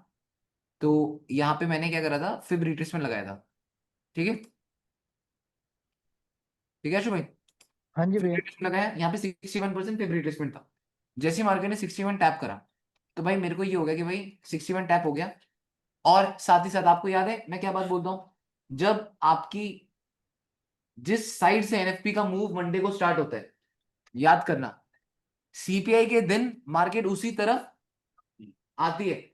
S1: तो यहाँ पे मैंने क्या करा था, फिब रिट्रेसमेंट लगाया था। ठीक है, ठीक है अशु भाई,
S2: हाँ जी
S1: फिब
S2: भैया।
S1: रिट्रेसमेंट लगाया, यहाँ पे 61% फिब रिट्रेसमेंट था। जैसे मार्केट ने 61 टैप करा, तो भाई मेरे को ये हो गया कि भाई 61 टैप हो गया। और साथ ही साथ आपको याद है मैं क्या बात बोलता हूँ, जब आपकी जिस साइड से एनएफपी का मूव मंडे को स्टार्ट होता है, याद करना, सीपीआई के दिन मार्केट उसी तरफ आती है,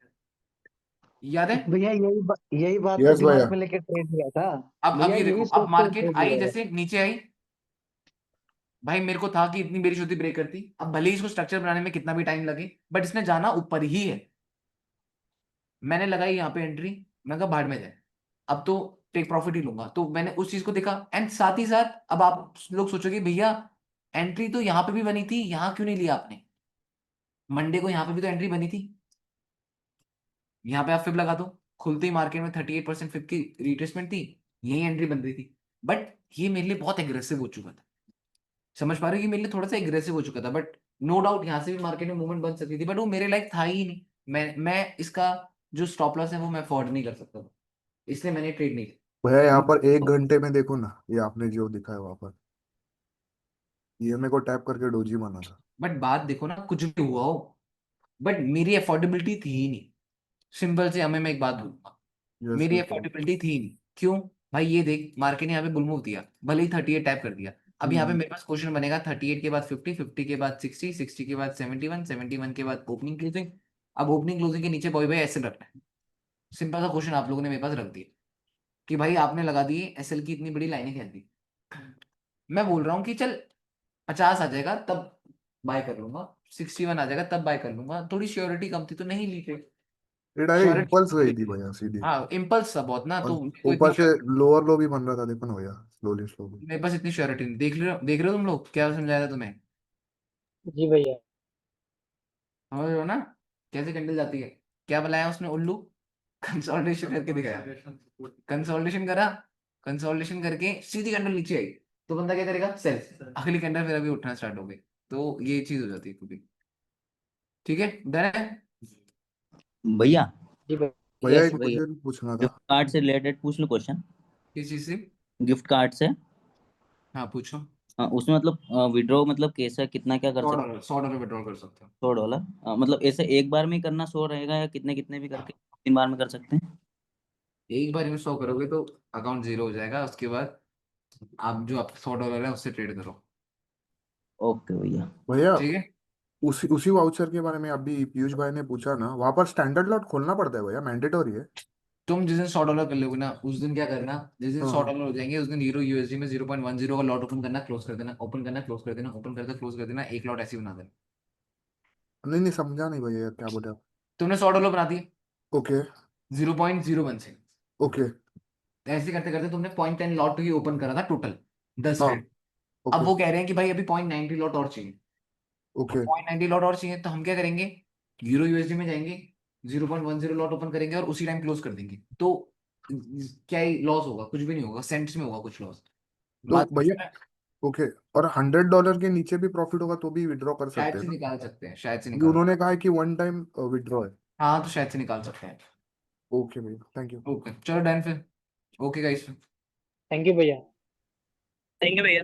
S1: याद है?
S2: भैया यही बात तो
S5: यस भैया।
S2: दिमाग में लेके ट्रेड लिया था।
S1: अब
S2: भैया
S1: ये देखो,
S2: यही
S1: अब
S2: सोच कर
S1: मार्केट
S2: ट्रेड
S1: आई,
S2: लिया था।
S1: जैसे नीचे आई, भाई मेरे को था कि इतनी बेरिश होती ब्रेक करती, अब भले ही इसको स्ट्रक्चर बनाने में कितना भी टाइम लगे, बट इसने जाना ऊपर ही है। मैंने लगाई यहाँ पे एंट्री, मैं कहा भाड़ में जाए, अब तो टेक प्रॉफिट ही लूंगा, तो मैंने उस चीज को देखा। एंड साथ ही साथ अब आप लोग सोचोगे भैया एंट्री तो यहाँ पे भी बनी थी, यहाँ क्यों नहीं लिया आपने? मंडे को यहाँ पे भी तो एंट्री बनी थी, यहाँ पे आप फिब लगा दो, खुलते ही मार्केट में 38% फिब की रिट्रेसमेंट थी, यही एंट्री बन रही थी। बट ये मेरे लिए बहुत एग्रेसिव हो चुका था, समझ पा रहे हो, कि मेरे लिए थोड़ा सा एग्रेसिव हो चुका था। बट नो डाउट यहाँ से भी मार्केट में मूवमेंट बन सकती थी, बट वो मेरे लायक था ही नहीं। मैं इसका जो स्टॉप लॉस है वो मैं अफोर्ड नहीं कर सकता था, इसलिए मैंने ट्रेड नहीं
S5: भैया यहाँ पर एक
S1: की।
S5: घंटे में देखो ना, ये आपने जो दिखा है वहां पर, ईएमए को टैप करके डोजी बना था।
S1: बट बात देखो ना, कुछ भी हुआ हो, बट मेरी अफोर्डेबिलिटी थी ही नहीं। सिंपल से हमें, मैं एक बात बोलूंगा,
S5: यस
S1: मेरी
S5: यस
S1: अफोर्डेबिलिटी थी ही नहीं। क्यों भाई? ये देख, मार्केट ने यहाँ पे बुल मूव दिया, भले ही 38 टैप कर दिया। अब यहाँ पे मेरे पास क्वेश्चन बनेगा 38 के बाद 50, 50 के बाद 60, 60 के बाद 71, 71 के बाद ओपनिंग क्लोजिंग। अब ओपनिंग क्लोजिंग के नीचे भाई ऐसे रखना है। सिंपल सा क्वेश्चन आप लोगों ने मेरे पास रख दिया कि भाई आपने लगा दी एसएल की इतनी बड़ी लाइनें खेल दी। मैं बोल रहा हूँ कि चल 50 आ जाएगा तब बाय कर लूंगा, 61 आ जाएगा तब बाय कर लूंगा, थोड़ी श्योरिटी कम थी तो नहीं ली ट्रेड।
S5: ये डायरेक्ट
S1: श्योरिटी,
S5: इम्पल्स गई थी भैया सीधी।
S1: हाँ इम्पल्स था बहुत ना,
S5: और
S1: तो मेरे को इतनी
S5: ऊपर से लोअर लो भी बन रहा था, देखो ना भैया, स्लोली स्लोली।
S1: मेरे पास इतनी श्योरिटी नहीं। देख रहे हो तुम लोग क्या समझाया था तुम्हें?
S7: जी भैया।
S1: समझ रहे हो ना कैसे कैंडल जाती है? क्या बनाया उसने उल्लू? कंसोलिडेशन करके दिखाया, कंसोलिडेशन करा, कंसोलिडेशन करके सीधी कैंडल नीचे आई, तो बंदा क्या करेगा? सेल। अगली कैंडल फिर अभी उठना स्टार्ट हो गई, तो ये चीज हो जाती है कभी। ठीक है, डन है।
S4: भैया
S7: जी भैया।
S5: भैया
S4: यस
S5: एक
S4: भैया,
S5: क्वेश्चन पूछना
S4: गिफ्ट
S5: था।
S4: कार्ड से रिलेटेड पूछ लो क्वेश्चन।
S1: किस चीज से?
S4: गिफ्ट कार्ड से।
S1: हाँ पूछो।
S4: उसमें मतलब विड्रॉ मतलब कैसा, कितना क्या कर सकते?
S1: $100, $100 विड्रॉल कर सकते हो।
S4: $100। मतलब ऐसे एक बार में ही करना शो रहेगा या कितने कितने भी करके 3 बार में कर सकते हैं?
S1: एक बार में 100 करोगे तो अकाउंट जीरो हो जाएगा, उसके बाद आप जो आप $100 है उससे ट्रेड करो।
S4: ओके भैया।
S5: भैया
S1: ठीक है,
S5: उसी उसी वाउचर के बारे में अभी पीयूष भाई ने पूछा ना, वहां पर स्टैंडर्ड लॉट खोलना पड़ता है भैया, मैंडेटरी है?
S1: तुम जिस दिन $100 कर लोगे ना, उस दिन क्या करना, जिस दिन
S5: हाँ
S1: सौ
S5: हाँ।
S1: डॉलर हो जाएंगे उस दिन यूरो यूएसडी में 0.10 का लॉट ओपन करना, क्लोज कर देना, ओपन करना, क्लोज कर देना, ओपन करके क्लोज कर देना, एक लॉट ऐसे ही बना देना।
S5: नहीं नहीं, समझा नहीं भैया, क्या बोले आप?
S1: तुमने $100 बना दिए
S5: ओके
S1: 0.01 से,
S5: ओके।
S1: ऐसे करते करते तुमने 0.10 लॉट ही ओपन करा था टोटल 10
S5: हाँ
S1: ट्रेड। अब
S5: ओके
S1: वो कह रहे हैं कि भाई अभी 0.90 लॉट और चाहिए। अब
S5: ओके।
S1: 0.90 लॉट और चाहिए तो हम क्या करेंगे? यूरो यूएसडी में जाएंगे, 0.10 लॉट ओपन करेंगे और उसी टाइम क्लोज कर देंगे। तो क्या ही लॉस होगा? कुछ भी नहीं होगा, सेंट्स में होगा कुछ लॉस।
S5: तो
S1: बात
S5: भैया ओके, और $100 के नीचे भी प्रॉफिट होगा तो भी विड्रॉ कर
S1: शायद
S5: सकते हैं
S1: से
S5: ना?
S1: निकाल सकते हैं, शायद से
S5: क्योंकि
S1: निकाल।
S5: उन्होंने कहा है कि वन टाइम विड्रॉ है।
S1: हाँ तो शायद से निकाल सकते हैं।
S5: ओके भैया, थैंक यू।
S1: ओके चलो डन फिर। Okay guys.
S7: थैंक यू भैया।
S3: थैंक यू भैया।